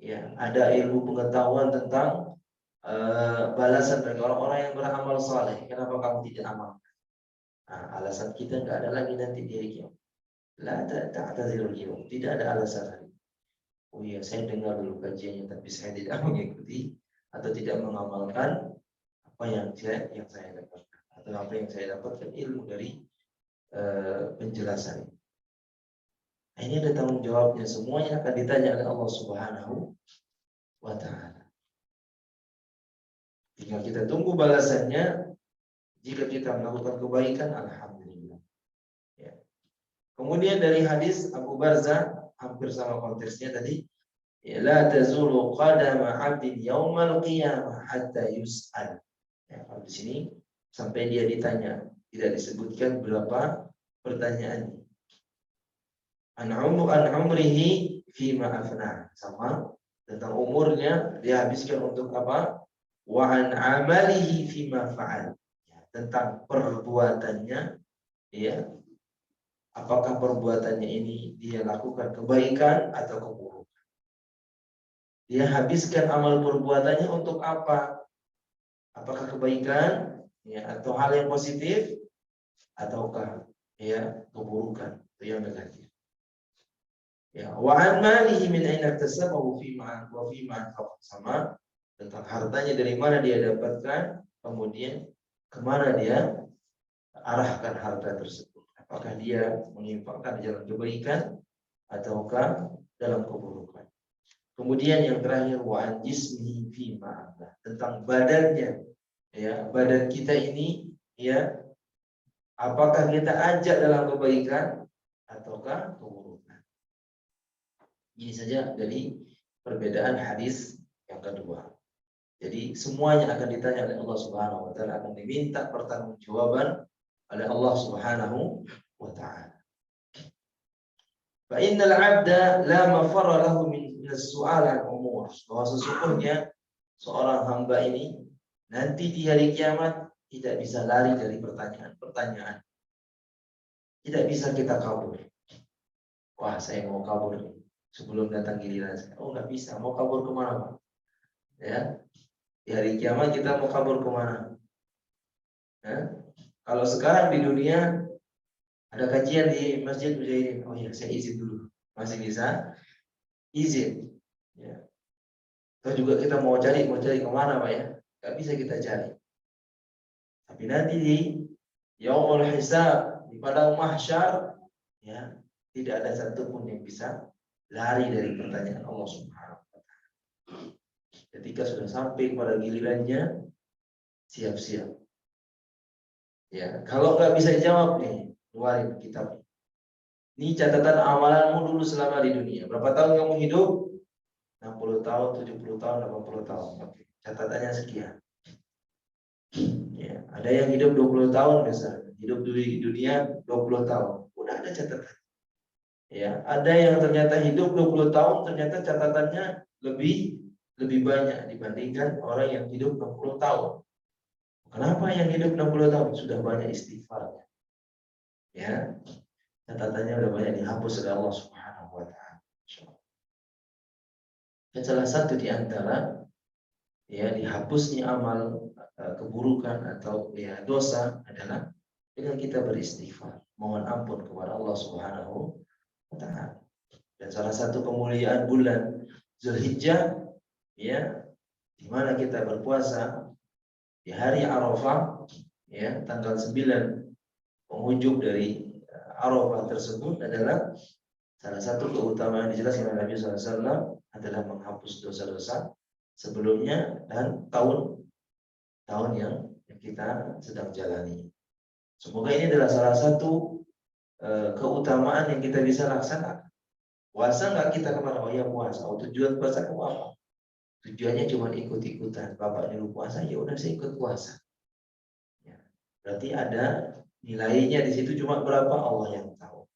A: Ya, ada ilmu pengetahuan tentang balasan bagi orang-orang yang beramal saleh. Kenapa kamu tidak amal? Nah, alasan kita enggak ada lagi nanti di hari kiamat. La ta'tazirul yawm, tidak ada alasan hari. Oh iya, saya dengar dulu kajiannya tapi saya tidak mengikuti atau tidak mengamalkan apa yang saya dapatkan, atau apa yang saya dapatkan ilmu dari penjelasan. Nah, ini ada tanggung jawabnya, semuanya akan ditanya oleh Allah Subhanahu wa ta'ala. Tinggal kita tunggu balasannya. Jika kita melakukan kebaikan, alhamdulillah. Ya. Kemudian dari hadis Abu Barzah, hampir sama konteksnya tadi, la tazulu qadama 'abdin yaumal qiyamah hatta yus'al. Ya, kalau di sini sampai dia ditanya, tidak disebutkan berapa pertanyaannya. An umrihi fi ma afna, sama tentang umurnya dia habiskan untuk apa? Wa an amalihi fi ma fa'al, ya, tentang perbuatannya, ya. Apakah perbuatannya ini dia lakukan kebaikan atau keburukan? Dia habiskan amal perbuatannya untuk apa? Apakah kebaikan, ya, atau hal yang positif, ataukah ya keburukan atau yang negatif? Ya, wa an malihi min aina iktasabahu fi ma wa fi ma anfaq, sama tentang hartanya dari mana dia dapatkan, kemudian kemana dia arahkan harta tersebut. Apakah dia menginfakkan di jalan kebaikan ataukah dalam keburukan. Kemudian yang terakhir wa an jismihi fi ma, tentang badannya, ya, badan kita ini, ya, apakah kita ajak dalam kebaikan ataukah keburukan. Ini saja dari perbedaan hadis yang kedua. Jadi semuanya akan ditanya oleh Allah Subhanahu wa taala, akan diminta pertanggungjawaban oleh Allah Subhanahu wa taala. Fa innal 'abda la mafarra lahu min as-su'al al-umur. Bahwa sesungguhnya seorang hamba ini nanti di hari kiamat tidak bisa lari dari pertanyaan-pertanyaan. Tidak bisa kita kabur. Wah, saya mau kabur sebelum datang giliran saya. Oh, nggak bisa. Mau kabur kemana, Pak? Ya, di hari kiamat kita mau kabur kemana? Ya? Kalau sekarang di dunia ada kajian di Masjid Mujahidin, oh ya, saya izin dulu. Masih bisa izin. Ya. Atau juga kita mau cari kemana, Pak, ya? Nggak bisa kita cari. Tapi nanti di Yaumul Hisab, di padang mahsyar, ya, tidak ada satupun yang bisa lari dari pertanyaan Allah Subhanahu wa taala. Ketika sudah sampai pada gilirannya, siap-siap. Ya, kalau nggak bisa jawab nih, keluarin kitab. Ini catatan amalanmu dulu selama di dunia. Berapa tahun kamu hidup? 60 tahun, 70 tahun, 80 tahun. Oke, catatannya sekian. Ya, ada yang hidup 20 tahun misalnya, hidup di dunia 20 tahun. Udah ada catatan. Ya, ada yang ternyata hidup 20 tahun, ternyata catatannya lebih banyak dibandingkan orang yang hidup 60 tahun. Kenapa yang hidup 60 tahun? Sudah banyak istighfarnya. Ya, catatannya sudah banyak dihapus oleh Allah Subhanahu wa taala. Dan salah satu di antara ya dihapusnya amal keburukan atau ya dosa adalah dengan kita beristighfar, mohon ampun kepada Allah Subhanahu wa taala. Dan salah satu kemuliaan bulan Zulhijjah ya di mana kita berpuasa di hari Arafah ya tanggal 9 penghujung dari Arafah tersebut adalah salah satu keutamaan dijelaskan oleh Nabi SAW adalah menghapus dosa-dosa sebelumnya dan tahun yang kita sedang jalani. Semoga ini adalah salah satu keutamaan yang kita bisa laksanakan. Puasa nggak kita kemana? Oh ya puasa. Oh, tujuan puasa kamu apa? Tujuannya cuma ikut-ikutan. Bapak nyuruh puasa, ya udah saya ikut puasa. Ya. Berarti ada nilainya di situ cuma berapa Allah yang tahu.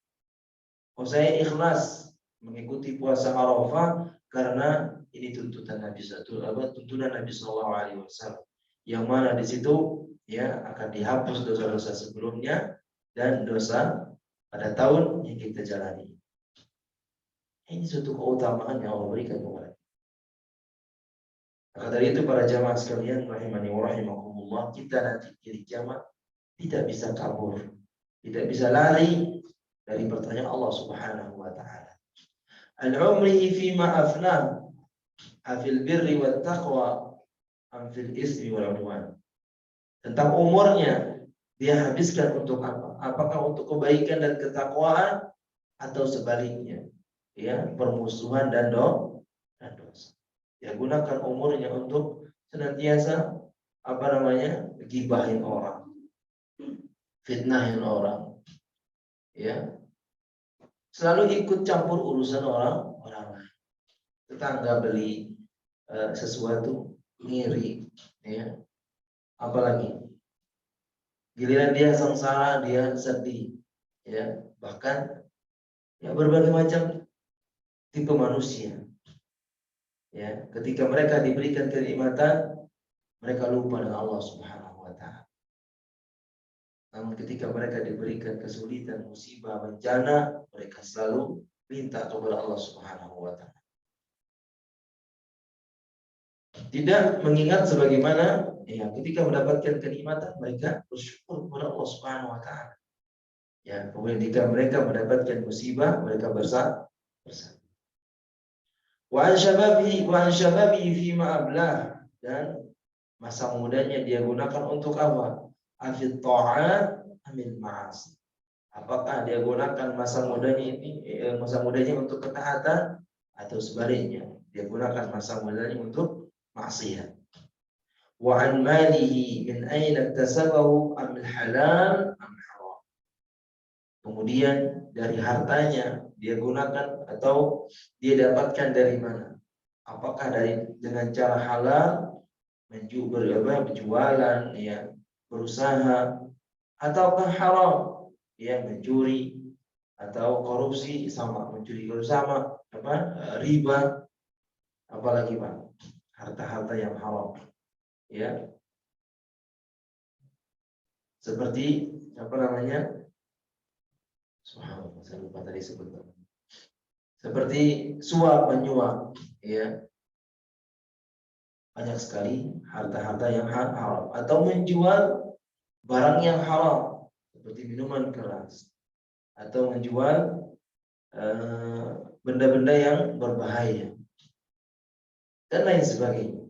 A: Oh saya ikhlas mengikuti puasa Arafah karena ini tuntunan Nabi Sallallahu Alaihi Wasallam. Yang mana di situ ya akan dihapus dosa-dosa sebelumnya dan dosa pada tahun yang kita jalani. Ini suatu keutamaan yang Allah berikan kepada kita. Maka dari itu para jamaah sekalian rahimani wa rahimakumullah, kita nanti di kiamat tidak bisa kabur, tidak bisa lari dari pertanyaan Allah Subhanahu wa taala. Al-umrihi fima afnah afil birri wat taqwa am fil ismi wal udwan. Tentang umurnya dia habiskan untuk apa? Apakah untuk kebaikan dan ketakwaan atau sebaliknya? Ya, permusuhan dan dosa. Ya, gunakan umurnya untuk senantiasa gibahin orang, fitnahin orang. Ya, selalu ikut campur urusan orang lain. Tetangga beli sesuatu ngiri, ya. Apalagi giliran dia sengsara, dia sedih, ya. Bahkan ya berbagai macam tipe manusia. Ya, ketika mereka diberikan kenikmatan, mereka lupa dengan Allah Subhanahu wa taala. Namun ketika mereka diberikan kesulitan, musibah, bencana, mereka selalu minta kepada Allah Subhanahu wa taala. Tidak mengingat sebagaimana ya ketika mendapatkan kenikmatan mereka bersyukur kepada Allah Subhanahu wa taala. Ya, kemudian ketika mereka mendapatkan musibah, mereka bersabar. Wa an syababihi fi ma ablah, dan masa mudanya dia gunakan untuk apa? Afid ta'at amil ma'asi. Apakah dia gunakan masa mudanya untuk ketaatan atau sebaliknya dia gunakan masa mudanya untuk maksiat. Wa an malihi min aina iktasabahu amil halal am haram. Kemudian dari hartanya dia gunakan atau dia dapatkan dari mana? Apakah dengan cara halal, berjualan, ya, berusaha, ataukah haram, ya, mencuri atau korupsi sama, mencuri sama, riba, apalagi Pak, harta-harta yang haram, ya, seperti subhanallah, saya lupa tadi sebutnya. Seperti suap menyuap, ya. Banyak sekali harta-harta yang haram atau menjual barang yang haram seperti minuman keras atau menjual benda-benda yang berbahaya dan lain sebagainya.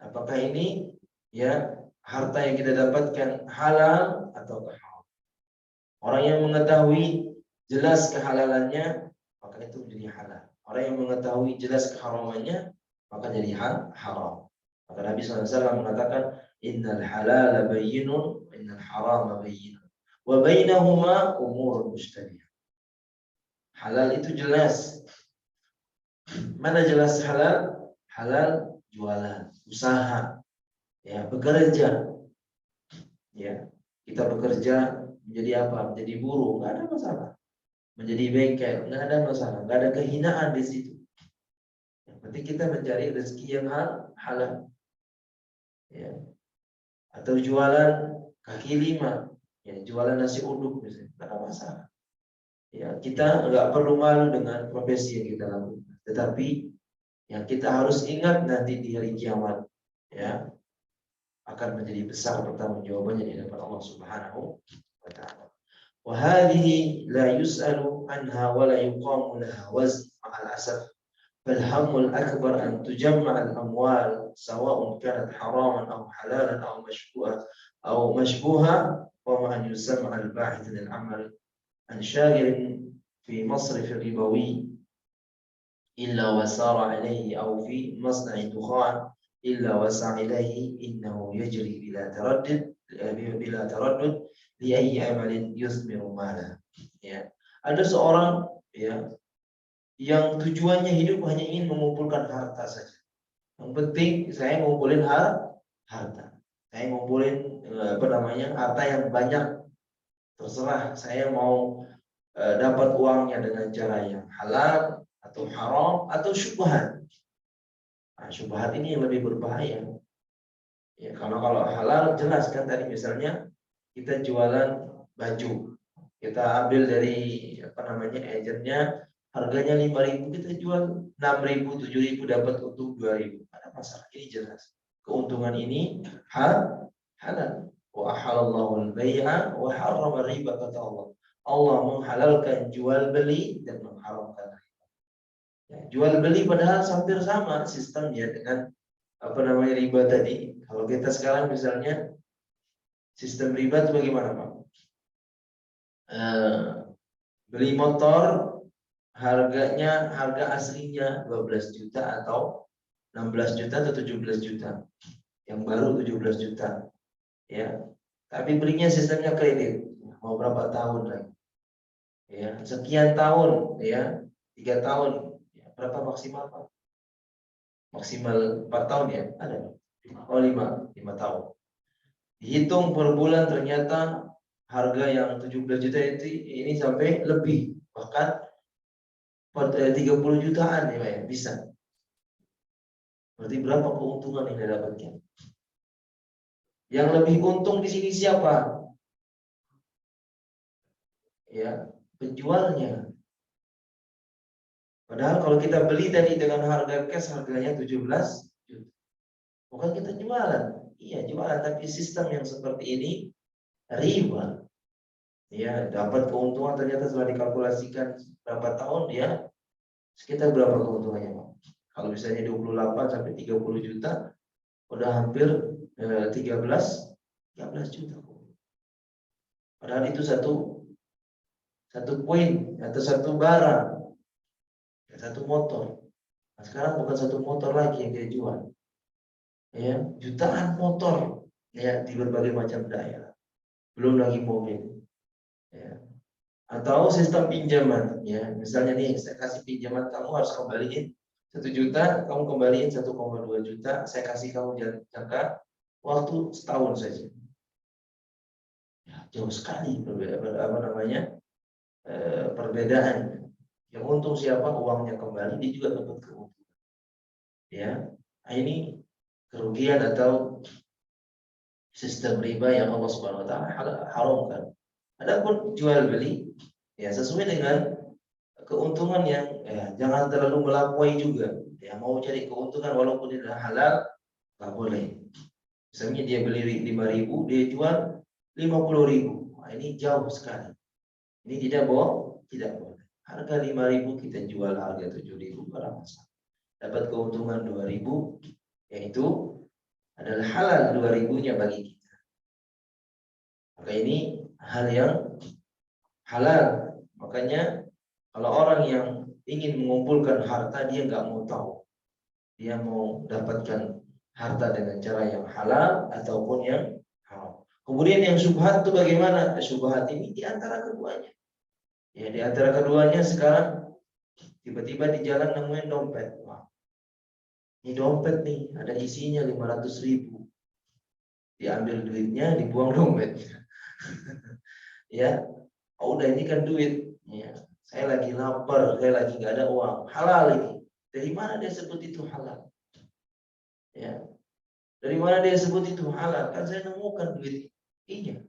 A: Apakah ini ya harta yang kita dapatkan halal atau haram? Orang yang mengetahui jelas kehalalannya, maka itu menjadi halal. Orang yang mengetahui jelas keharamannya, maka jadi haram. Maka Nabi SAW mengatakan, innal halala bayyinun, innal harama bayyinun, wa bainahuma umurun mushtabihah. Halal itu jelas. Mana jelas halal? Halal jualan, usaha, ya, bekerja. Ya, kita bekerja menjadi apa? Menjadi buruh, nggak ada masalah. Menjadi bengkel, nggak ada masalah, nggak ada kehinaan di situ. Yang penting kita mencari rezeki yang halal. Ya. atau jualan kaki lima, ya jualan nasi uduk misalnya, tidak ada masalah. Ya, kita nggak perlu malu dengan profesi yang kita lakukan. Tetapi yang kita harus ingat nanti di hari kiamat, ya, akan menjadi besar pertanggungjawabannya di hadapan Allah Subhanahu wa taala. Wa hadhihi la yus'alu anha wa la yuqamu laha wazn ma'al asaf. Bal hammul akbar an tujamma' al-amwal sawa'un kanat haraman aw halalan aw mashbuha wa ma an yusamma al-ba'ith lil-amal an shaghir fi masrif ribawi illa wasara alayhi aw fi masna'i dukhan illa wasa ilaihi innahu yajri bila taraddud li ayyi amalin yusmiru mala. Ya, ada seorang, ya, yang tujuannya hidup hanya ingin mengumpulkan harta saja. Yang penting saya ngumpulin harta. Saya ngumpulin harta yang banyak. Terserah saya mau dapat uangnya dengan cara yang halal atau haram atau syubhat. Nah, syubhat ini yang lebih berbahaya. Ya, kalau halal jelas kan, tadi misalnya kita jualan baju, kita ambil dari agentnya, harganya 5.000, kita jual 6.000, 7.000, dapat untung 2.000. Ada masalah, ini jelas. Keuntungan ini halal. Wa ahallallahu al-bai'a wa harrama riba, kata Allah. Allah menghalalkan jual beli dan mengharamkan riba. Ya, jual beli padahal hampir sama sistemnya dengan riba tadi. Kalau kita sekarang misalnya sistem riba itu bagaimana, Pak? Beli motor harga aslinya 12 juta atau 16 juta atau 17 juta. Yang baru 17 juta. Ya. Tapi belinya sistemnya kredit. Mau berapa tahun lagi? Ya, sekian tahun, ya. 3 tahun. Ya, berapa maksimal, Pak? Maksimal 4 tahun ya? Ada. Oh, 5 tahun. Dihitung per bulan ternyata harga yang 17 juta itu ini sampai lebih, bahkan 30 jutaan ya, bisa. Berarti berapa keuntungan yang didapatkan? Yang lebih untung di sini siapa? Ya, penjualnya. Padahal kalau kita beli tadi dengan harga cash, harganya 17 juta. Bukan kita jualan. Iya, jualan, tapi sistem yang seperti ini riba. Ya, dapat keuntungan ternyata setelah dikalkulasikan berapa tahun dia sekitar berapa keuntungannya, Pak? Kalau misalnya 28 sampai 30 juta, udah hampir 13 juta. Padahal itu satu poin atau satu barang, satu motor. Nah, sekarang bukan satu motor lagi yang dia jual. Ya, jutaan motor, ya, di berbagai macam daerah. Belum lagi mobil. Ya. Atau sistem pinjaman, ya, misalnya nih saya kasih pinjaman, kamu harus kembaliin 1 juta, kamu kembaliin 1,2 juta, saya kasih kamu jangka waktu setahun saja. Ya, jauh sekali perbedaan. Yang untung siapa? Uangnya kembali, dia juga dapat keuntungan. Ya, nah, ini kerugian atau sistem riba yang Allah Subhanahu wa taala haramkan. Adapun jual beli, ya, sesuai dengan keuntungan yang, jangan terlalu melampaui juga. Ya, mau cari keuntungan walaupun tidak halal, nggak boleh. Misalnya dia beli 5.000, dia jual 50.000. Nah, ini jauh sekali. Ini tidak boleh. Harga 5.000 kita jual harga 7.000, berapa masalah. Dapat keuntungan 2.000, yaitu adalah halal 2.000-nya bagi kita. Maka ini hal yang halal. Makanya kalau orang yang ingin mengumpulkan harta, dia nggak mau tahu. Dia mau dapatkan harta dengan cara yang halal ataupun yang haram. Kemudian yang syubhat itu bagaimana? Syubhat ini di antara keduanya. Ya, di antara keduanya sekarang tiba-tiba di jalan nemuin dompet. Wah, ini dompet nih, ada isinya 500.000. Diambil duitnya, dibuang dompet. Ya, oh, udah, ini kan duit. Ya, saya lagi lapar, saya lagi nggak ada uang. Halal ini. Dari mana dia sebut itu halal? Ya, Dari mana dia sebut itu halal? Kan saya nemukan duit. Iya.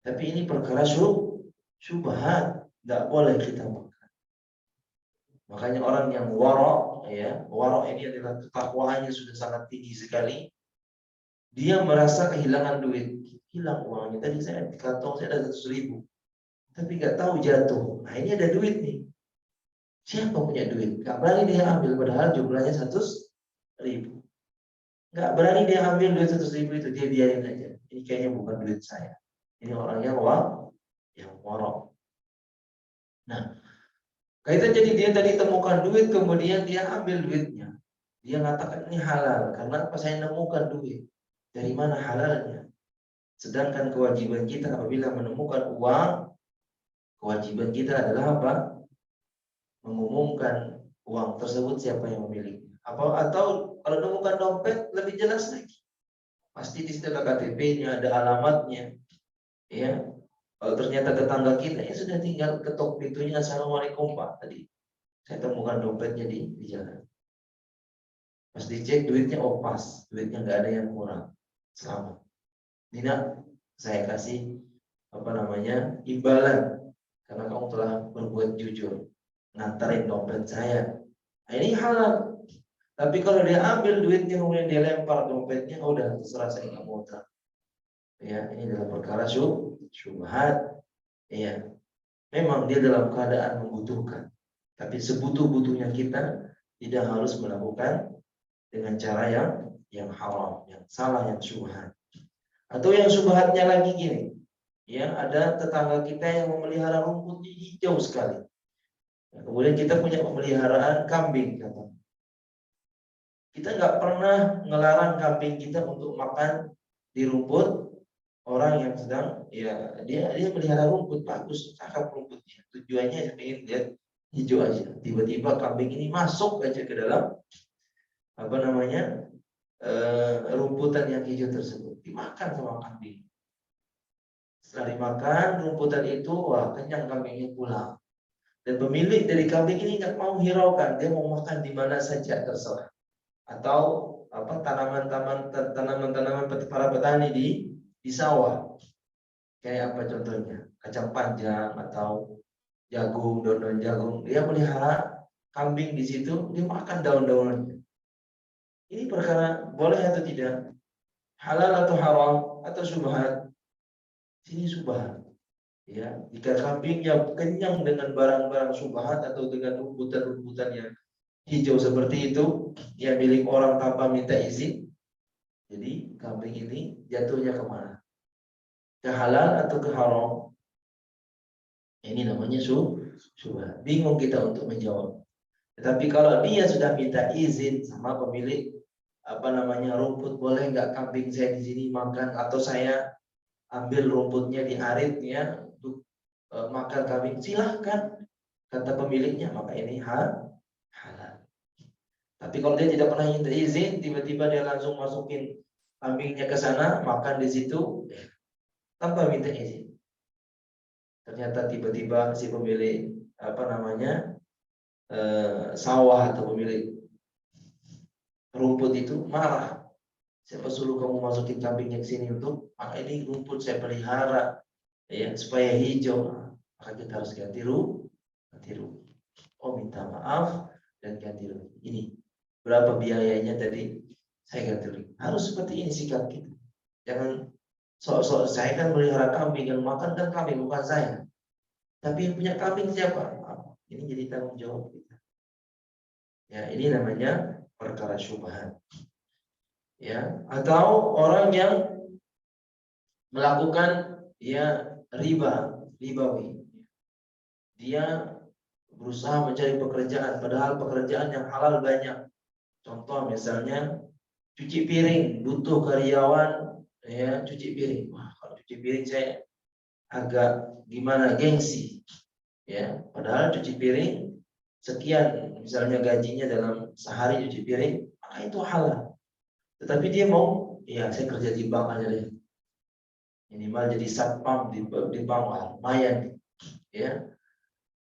A: Tapi ini perkara syubhat, tidak boleh kita makan. Makanya orang yang warok, ya, warok ini adalah ketakwaannya sudah sangat tinggi sekali. Dia merasa kehilangan duit, hilang uangnya. Tadi saya di kantong saya ada 100.000, tapi nggak tahu jatuh. Nah ini ada duit nih. Siapa punya duit? Nggak berani dia ambil, padahal jumlahnya 100.000. Nggak berani dia ambil duit 100.000 itu, dia biarin aja. Ini kayaknya bukan duit saya. Ini orangnya yang warok. Nah, kaitan jadi dia tadi temukan duit, kemudian dia ambil duitnya. Dia mengatakan ini halal, karena apa? Saya nemukan duit. Dari mana halalnya? Sedangkan kewajiban kita apabila menemukan uang, kewajiban kita adalah apa? Mengumumkan uang tersebut siapa yang memiliki. Atau kalau menemukan dompet lebih jelas lagi. Pasti di situ ada KTP-nya, ada alamatnya. Ya, kalau ternyata tetangga kita, ya sudah tinggal ketok pintunya, assalamualaikum Pak. Tadi saya temukan dompetnya di jalan. Pas dicek duitnya, oh pas, duitnya nggak ada yang kurang. Selamat. Nina, saya kasih imbalan karena kamu telah berbuat jujur, ngantarin dompet saya. Nah, ini halal. Tapi kalau dia ambil duitnya kemudian dia lempar dompetnya, oh, udah terserah, saya nggak mau tahu. Ya, ini adalah perkara syubhat. Ya, memang dia dalam keadaan membutuhkan, tapi sebutuh-butuhnya kita tidak harus melakukan dengan cara yang haram, yang salah, yang syubhat. Atau yang syubhatnya lagi gini, ya, ada tetangga kita yang memelihara rumputnya hijau sekali. Nah, kemudian kita punya pemeliharaan kambing, kata. Kita nggak pernah ngelarang kambing kita untuk makan di rumput orang yang sedang, ya, dia melihara rumput bagus, cakep rumputnya. Tujuannya ingin lihat hijau aja. Tiba-tiba kambing ini masuk aja ke dalam rumputan yang hijau tersebut, dimakan sama kambing. Setelah dimakan rumputan itu, wah, kenyang kambingnya pulang. Dan pemilik dari kambing ini nggak mau hiraukan, dia mau makan di mana saja terserah. Atau tanaman-tanaman para petani di sawah. Kayak apa contohnya? Kacang panjang atau jagung, daun-daun jagung. Dia melihara kambing di situ, dia makan daun-daunannya. Ini perkara boleh atau tidak? Halal atau haram atau syubhat? Ini syubhat. Ya, jika kambingnya kenyang dengan barang-barang syubhat atau dengan rumputan-rumputan yang hijau seperti itu, ya, milik orang tanpa minta izin, jadi kambing ini jatuhnya kemana? Ke halal atau ke haram? Ini namanya syubhat. Bingung kita untuk menjawab. Tetapi kalau dia sudah minta izin sama pemilik rumput, boleh nggak kambing saya di sini makan, atau saya ambil rumputnya di aritnya untuk makan kambing, silahkan, kata pemiliknya, maka ini halal. Tapi kalau dia tidak pernah minta izin, tiba-tiba dia langsung masukin kambingnya ke sana, makan di situ tanpa minta izin. Ternyata tiba-tiba si pemilik sawah atau pemilik rumput itu marah. Siapa suruh kamu masukin kambingnya ke sini untuk ini rumput saya pelihara, ya, supaya hijau. Maka kita harus ganti rugi. Oh, minta maaf dan ganti rugi. Ini berapa biayanya tadi? Saya ganti rugi. Harus seperti ini sikap kita. Jangan sok-sok, saya kan melihara kambing, yang makan kan kambing, bukan saya. Tapi yang punya kambing siapa? Ini jadi tanggung jawab kita. Ya, ini namanya perkara syubhat. Ya, atau orang yang melakukan, ya, ribawi. Dia berusaha mencari pekerjaan, padahal pekerjaan yang halal banyak. Contoh misalnya cuci piring, butuh karyawan, ya, cuci piring. Wah, kalau cuci piring saya agak gimana, gengsi. Ya, padahal cuci piring sekian, misalnya gajinya dalam sehari cuci piring, maka itu halal. Tetapi dia mau, ya, saya kerja di bank aja deh. Minimal jadi satpam di bank, lumayan, ya,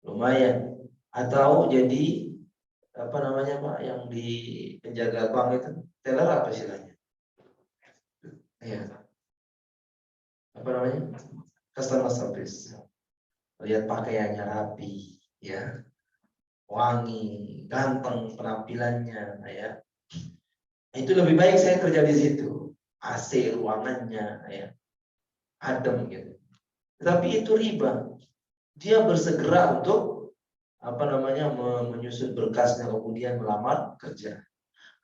A: lumayan. Atau jadi Pak, yang di penjaga bank itu, teller apa istilahnya? customer service. Lihat pakaiannya rapi, ya, wangi, ganteng penampilannya, ya. Itu lebih baik saya kerja di situ. AC ruangannya, ya, adem gitu. Tapi itu riba. Dia bersegera untuk menyusun berkasnya kemudian melamar kerja.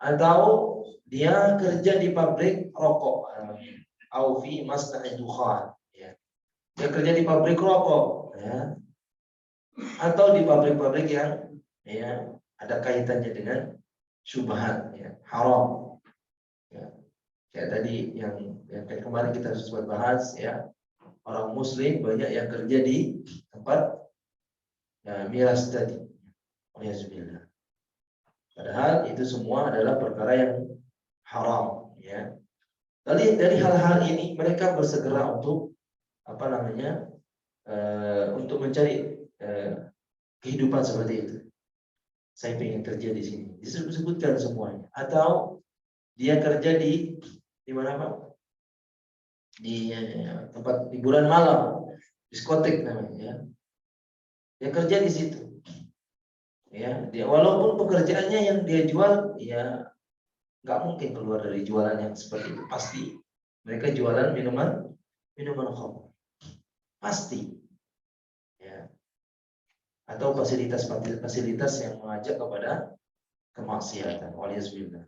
A: Atau dia kerja di pabrik rokok, au fi masna'i dukhan, ya. Dia kerja di pabrik rokok, ya. Atau di pabrik-pabrik yang, ya, ada kaitannya dengan syubhat, ya, haram, ya. Kayak tadi yang kayak kemarin kita sempat bahas, ya, orang muslim banyak yang kerja di tempat, ya, miras tadi. Waliyahzubillah. Padahal itu semua adalah perkara yang haram, ya. Dari hal-hal ini mereka bersegera untuk untuk mencari kehidupan seperti itu. Saya ingin kerja di sini. Disebutkan semuanya. Atau dia kerja di mana, Pak? Di tempat hiburan malam, diskotek namanya, ya. Dia kerja di situ. Ya, dia walaupun pekerjaannya yang dia jual, ya, nggak mungkin keluar dari jualan yang seperti itu. Pasti mereka jualan minuman khamr. Pasti. Ya. Atau fasilitas yang mengajak kepada kemaksiatan. Waliyahzubillah.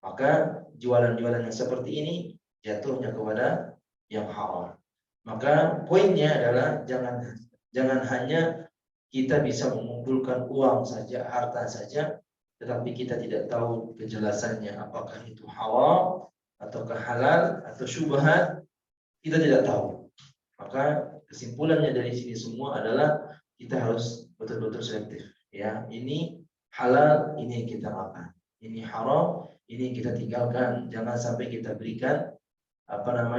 A: Maka jualan-jualan yang seperti ini jatuhnya kepada yang haram. Maka poinnya adalah jangan hanya kita bisa mengumpulkan uang saja, harta saja, tetapi kita tidak tahu kejelasannya apakah itu haram ataukah halal atau syubhat, kita tidak tahu. Maka kesimpulannya dari sini semua adalah kita harus betul-betul selektif, ya. Ini halal, ini yang kita makan. Ini haram, ini yang kita tinggalkan. Jangan sampai kita berikan barang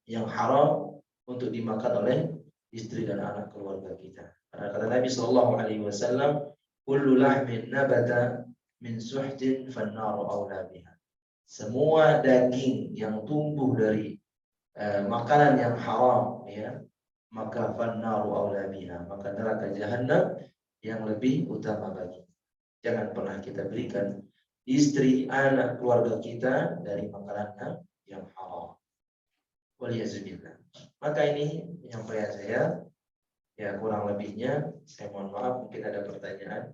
A: yang haram untuk dimakan oleh istri dan anak keluarga kita. Karena kata Nabi Shallallahu Alaihi Wasallam, "Kullu lahmin nabata min suhtin fannaru aula biha." Semua daging yang tumbuh dari makanan yang haram, ya, maka fannaru aula biha, maka neraka jahanam yang lebih utama bagi. Jangan pernah kita berikan istri, anak, keluarga kita dari makanan yang haram. Waliyahzubillah. Maka ini penyampaian saya. Ya, kurang lebihnya saya mohon maaf, mungkin ada pertanyaan.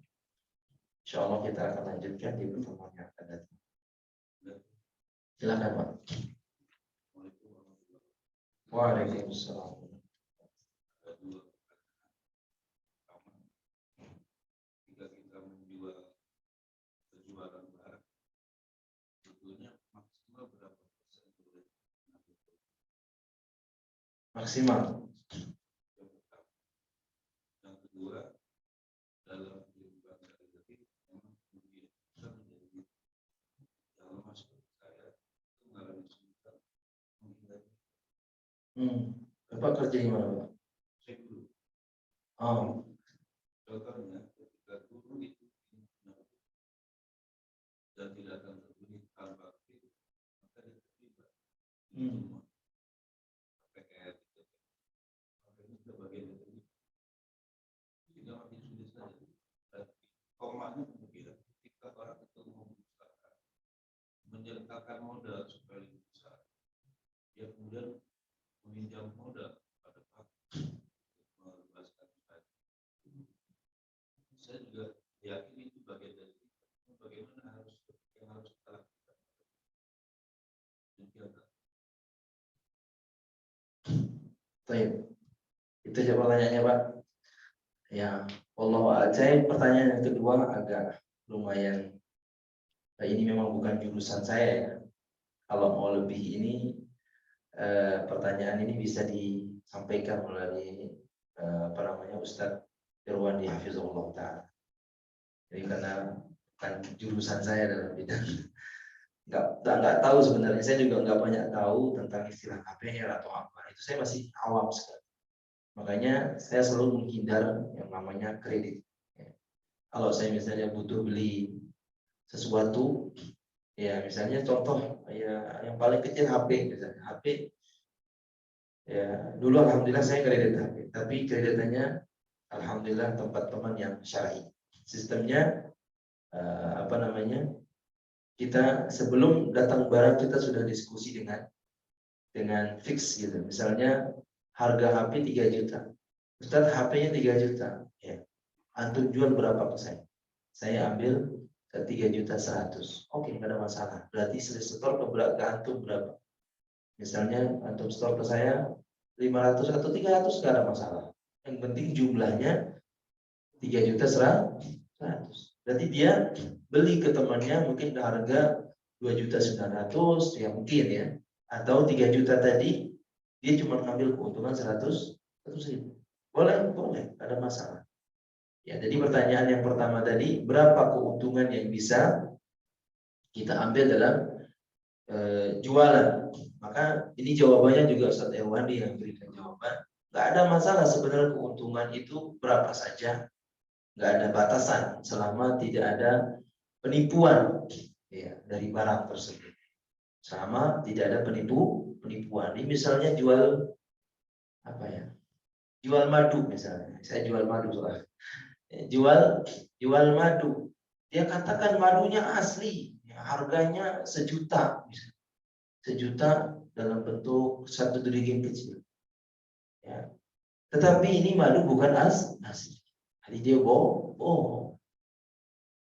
A: Insyaallah kita akan lanjutkan di pertemuan yang akan datang. Silakan, Pak. Waalaikumsalam.
B: Jika kita menjual penjualan barang, sebetulnya maksimal berapa persen boleh?
A: Maksimal.
B: Yang kedua, dalam kehidupan sehari-hari memang kemudian bisa menjadi dalam masyarakat saya itu mengalami kesulitan menghindari.
A: Bapak kerja di mana, Pak?
B: Saya dulu.
A: Oh.
B: Contohnya ketika guru itu dan tidak akan terbunyi tanpa aktif, maka dia terlibat. Semua. PKR itu. Maka ini sebagian dari tidak makin sulit saja. Dan komanya kemudian ketika orang itu mengusahakan menyertakan modal supaya lebih besar, dia kemudian meminjam modal pada bank untuk membebaskan usaha. Saya juga yakin itu bagian dari bagaimana yang harus kita lakukan.
A: Baik. Itu aja pertanyaannya, Pak. Ya, Allah, saya pertanyaan yang kedua agak lumayan. Ini memang bukan jurusan saya, ya. Kalau mau lebih ini pertanyaan ini bisa disampaikan melalui Ustadz Irwandi Hafizahullah Ta'ala. Jadi karena bukan jurusan saya dalam bidang, nggak tahu sebenarnya. Saya juga nggak banyak tahu tentang istilah KPR atau apa. Itu saya masih awam sekali. Makanya saya selalu menghindar yang namanya kredit. Kalau saya misalnya butuh beli sesuatu, ya misalnya contoh ya yang paling kecil HP, misalnya HP Ya, dulu alhamdulillah saya kredit HP, tapi kreditannya alhamdulillah tempat teman yang syar'i. Sistemnya apa namanya? Kita sebelum datang barang kita sudah diskusi dengan fix gitu. Misalnya harga HP 3 juta. Ustaz, HP-nya 3 juta. Ya. Antum jual berapa ke saya? Saya ambil ke 3.100.000. Oke, nggak ada masalah. Berarti setor ke antum berapa? Misalnya antum store ke saya 500 atau 300, nggak ada masalah. Yang penting jumlahnya 3.100.000. Berarti dia beli ke temannya mungkin harga 2.900.000 ya mungkin ya, atau 3 juta tadi dia cuma ngambil keuntungan 100.000. Boleh, ada masalah. Ya, jadi pertanyaan yang pertama tadi, berapa keuntungan yang bisa kita ambil dalam jualan? Maka ini jawabannya juga Ustaz Irwandi yang berikan jawaban. Nggak ada masalah sebenarnya keuntungan itu berapa saja, nggak ada batasan selama tidak ada penipuan ya dari barang tersebut. Selama tidak ada penipuan. Ini misalnya jual apa ya? Jual madu misalnya. Saya jual madu soalnya. Jual madu. Dia katakan madunya asli, ya, harganya 1 juta, misalnya. 1 juta dalam bentuk 1 dirigin kecil. Ya. Tetapi ini madu bukan asli. Jadi dia bohong.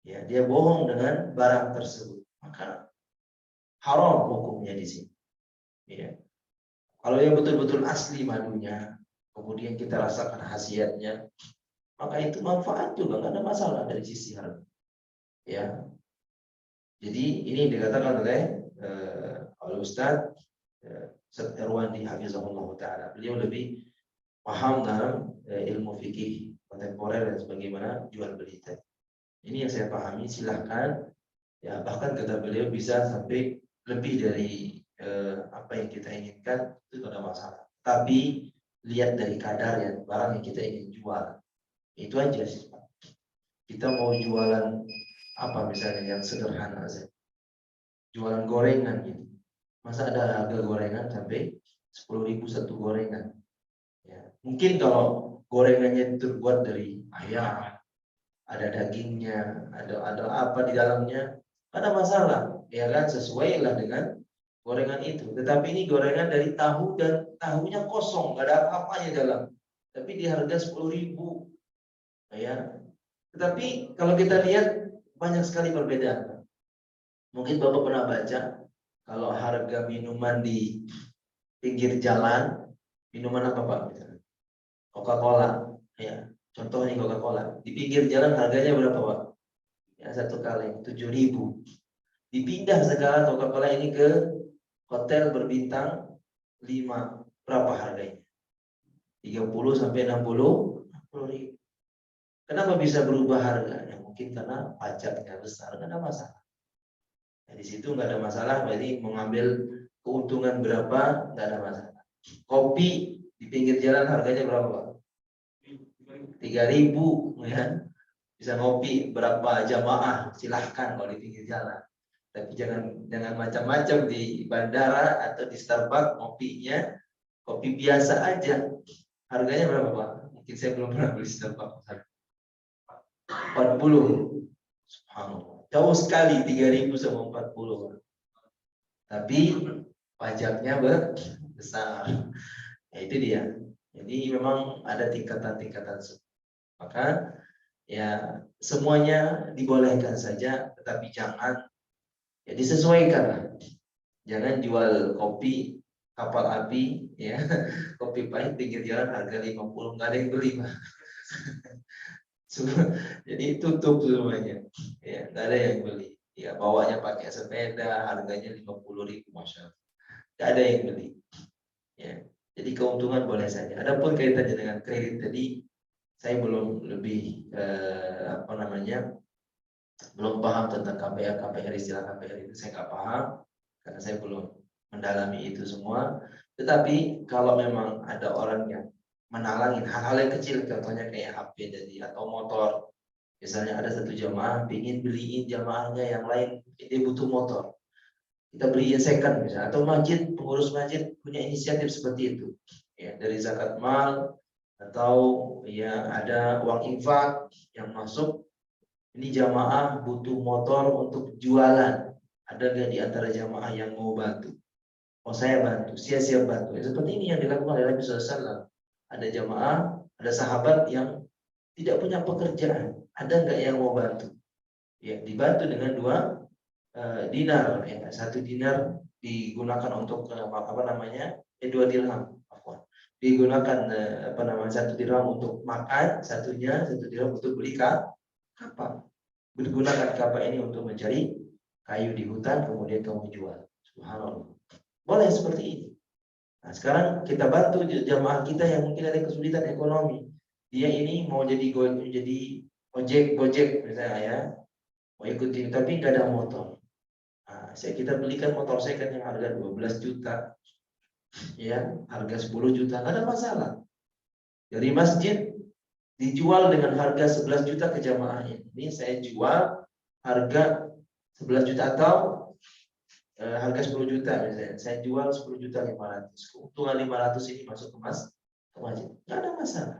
A: Ya, dia bohong dengan barang tersebut. Maka haram hukumnya di sini. Ya. Kalau yang betul-betul asli madunya, kemudian kita rasakan khasiatnya, maka itu manfaat juga, nggak ada masalah dari sisi harga. Ya, jadi ini dikatakan oleh Ustaz Irwandi hafizahullah taala. Beliau lebih paham dalam ilmu fikih kontemporer dan sebagaimana jual beli tadi. Ini yang saya pahami. Silahkan ya, bahkan kata beliau bisa sampai lebih dari apa yang kita inginkan, itu tidak ada masalah. Tapi lihat dari kadar ya barang yang kita ingin jual. Itu aja sih. Kita mau jualan apa misalnya yang sederhana saja. Jualan gorengan gitu. Masa ada harga gorengan sampai 10.000 satu gorengan. Ya. Mungkin kalau gorengannya terbuat dari ayam, ada dagingnya, ada apa di dalamnya, ada masalah. Ya kan, sesuai lah dengan gorengan itu. Tetapi ini gorengan dari tahu dan tahunya kosong, nggak ada apa-apanya dalam. Tapi di harga 10.000. Ya. Tetapi kalau kita lihat banyak sekali perbedaan. Mungkin Bapak pernah baca kalau harga minuman di pinggir jalan, minuman apa Pak? Coca-Cola, ya. Contohnya Coca-Cola. Di pinggir jalan harganya berapa Pak? Ya, 1 kaleng 7.000. Dipindah sekarang Coca-Cola ini ke hotel berbintang 5. Berapa harganya? 30 sampai 60.000. Kenapa bisa berubah harganya? Mungkin karena pajaknya besar, nggak ada masalah. Nah, di situ nggak ada masalah, berarti mengambil keuntungan berapa nggak ada masalah. Kopi di pinggir jalan harganya berapa Pak? 3.000, ya. Bisa ngopi berapa jamaah silahkan kalau di pinggir jalan. Tapi jangan macam-macam di bandara atau di Starbucks ngopinya kopi biasa aja. Harganya berapa Pak? Mungkin saya belum pernah beli Starbucks. 40. Subhanallah. Jauh sekali 3.000 sama 40. Tapi pajaknya besar. Ya, itu dia. Jadi memang ada tingkatan-tingkatan. Maka ya semuanya dibolehkan saja, tetapi jangan ya disesuaikan. Jangan jual kopi kapal api ya, kopi pahit pinggir jalan harga 50, nggak ada yang beli Pak. Jadi tutup semuanya. Ya, nggak ada yang beli. Ya, bawanya pakai sepeda, harganya 50.000, masya Allah. Nggak ada yang beli. Ya, jadi keuntungan boleh saja. Adapun kaitannya dengan kredit tadi, saya belum lebih apa namanya, belum paham tentang KPR, istilah KPR itu saya nggak paham karena saya belum mendalami itu semua. Tetapi kalau memang ada orang yang menalangin hal-hal yang kecil, contohnya kayak HP tadi atau motor, misalnya ada satu jamaah ingin beliin jamaahnya yang lain, dia butuh motor, kita beliin second misalnya, atau masjid, pengurus masjid punya inisiatif seperti itu, ya, dari zakat mal atau ya ada uang infak yang masuk. Ini jamaah butuh motor untuk jualan. Ada nggak di antara jamaah yang mau bantu? Oh, saya bantu, siap bantu. Ya, seperti ini yang dilakukan oleh Nabi SAW. Ada jamaah, ada sahabat yang tidak punya pekerjaan. Ada nggak yang mau bantu? Ya, dibantu dengan 2 dinar. Ya, 1 dinar digunakan untuk 2 dirham. Digunakan 1 dirham untuk makan, 1 dirham untuk beli kapal. Digunakan kapal ini untuk mencari kayu di hutan, kemudian kamu jual. Subhanallah. Boleh seperti ini. Nah, sekarang kita bantu jamaah kita yang mungkin ada kesulitan ekonomi. Dia ini mau jadi ojek misalnya ya, mau ikuti tapi nggak ada motor. Nah, kita belikan motor second yang harga 12 juta, ya, harga 10 juta, nggak ada masalah. Dari masjid dijual dengan harga 11 juta ke jamaahnya. Ini saya jual harga 11 juta atau harga 10 juta misalnya. Saya jual 10 juta 500. Keuntungan 500 ini masuk ke masjid. Nggak ada masalah.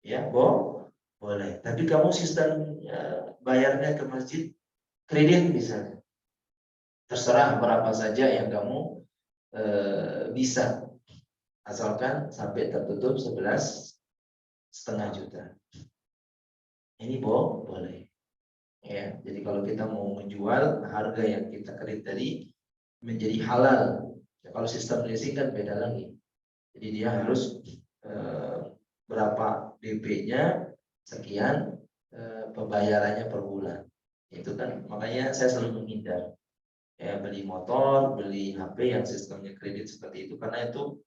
A: Ya, boleh. Tapi kamu sistem bayarnya ke masjid kredit misalnya. Terserah berapa saja yang kamu bisa. Asalkan sampai tertutup 11,5 juta. Ini boleh. Ya, jadi kalau kita mau menjual, harga yang kita kredit tadi menjadi halal. Ya, kalau sistem leasing kan beda lagi. Jadi dia harus berapa DP-nya sekian, pembayarannya per bulan. Itu kan makanya saya selalu menghindar. Ya, beli motor, beli HP yang sistemnya kredit seperti itu karena itu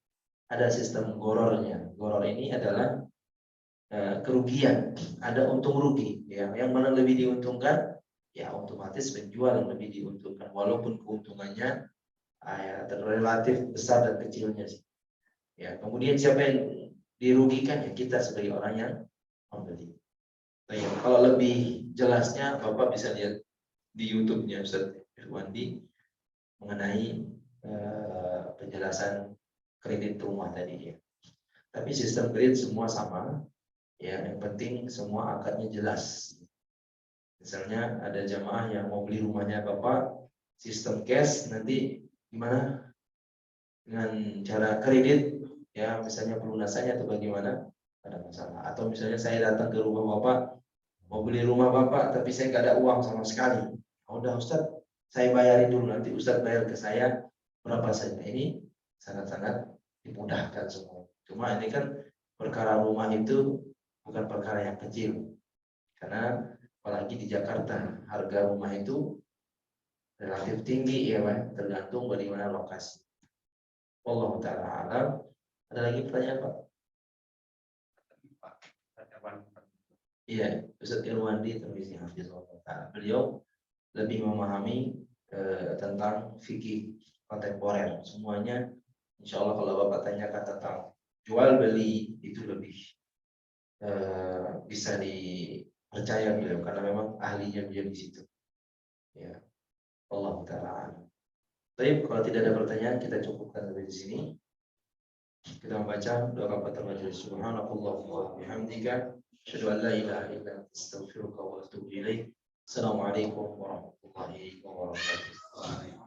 A: ada sistem gorornya. Goror ini adalah kerugian, ada untung rugi, ya. Yang mana lebih diuntungkan, ya otomatis penjual yang lebih diuntungkan, walaupun keuntungannya ya, relatif besar dan kecilnya sih. Ya, kemudian siapa yang dirugikan? Ya kita sebagai orang yang membeli. Nah, kalau lebih jelasnya, Bapak bisa lihat di YouTube-nya Ustaz Irwandi mengenai penjelasan kredit rumah tadi ya. Tapi sistem kredit semua sama. Ya, yang penting semua akadnya jelas. Misalnya ada jamaah yang mau beli rumahnya Bapak, sistem cash, nanti gimana dengan cara kredit, ya misalnya pelunasannya atau bagaimana, ada masalah. Atau misalnya saya datang ke rumah Bapak, mau beli rumah Bapak, tapi saya nggak ada uang sama sekali. Oh, udah Ustaz, saya bayarin dulu, nanti Ustaz bayar ke saya berapa saja. Ini sangat-sangat dimudahkan semua. Cuma ini kan perkara rumah itu bukan perkara yang kecil, karena apalagi di Jakarta harga rumah itu relatif tinggi ya Pak, tergantung bagaimana lokasi. Allah Ta'ala alam. Ada lagi pertanyaan Pak? Iya, Ustaz Irwandi Tirmizi Hafizahullah. Beliau lebih memahami tentang fikih kontemporer. Semuanya insya Allah kalau Bapak tanyakan tentang jual beli itu lebih bisa dipercaya beliau karena memang ahlinya beliau di situ. Ya, Allah Ta'ala. Baik, kalau tidak ada pertanyaan kita cukupkan sampai di sini. Kita membaca doa kafatul majelis. Subhanallah wa bihamdika, asyhadu an la ilaha illa anta, astaghfiruka wa atubu ilaik. Assalamualaikum warahmatullahi wabarakatuh.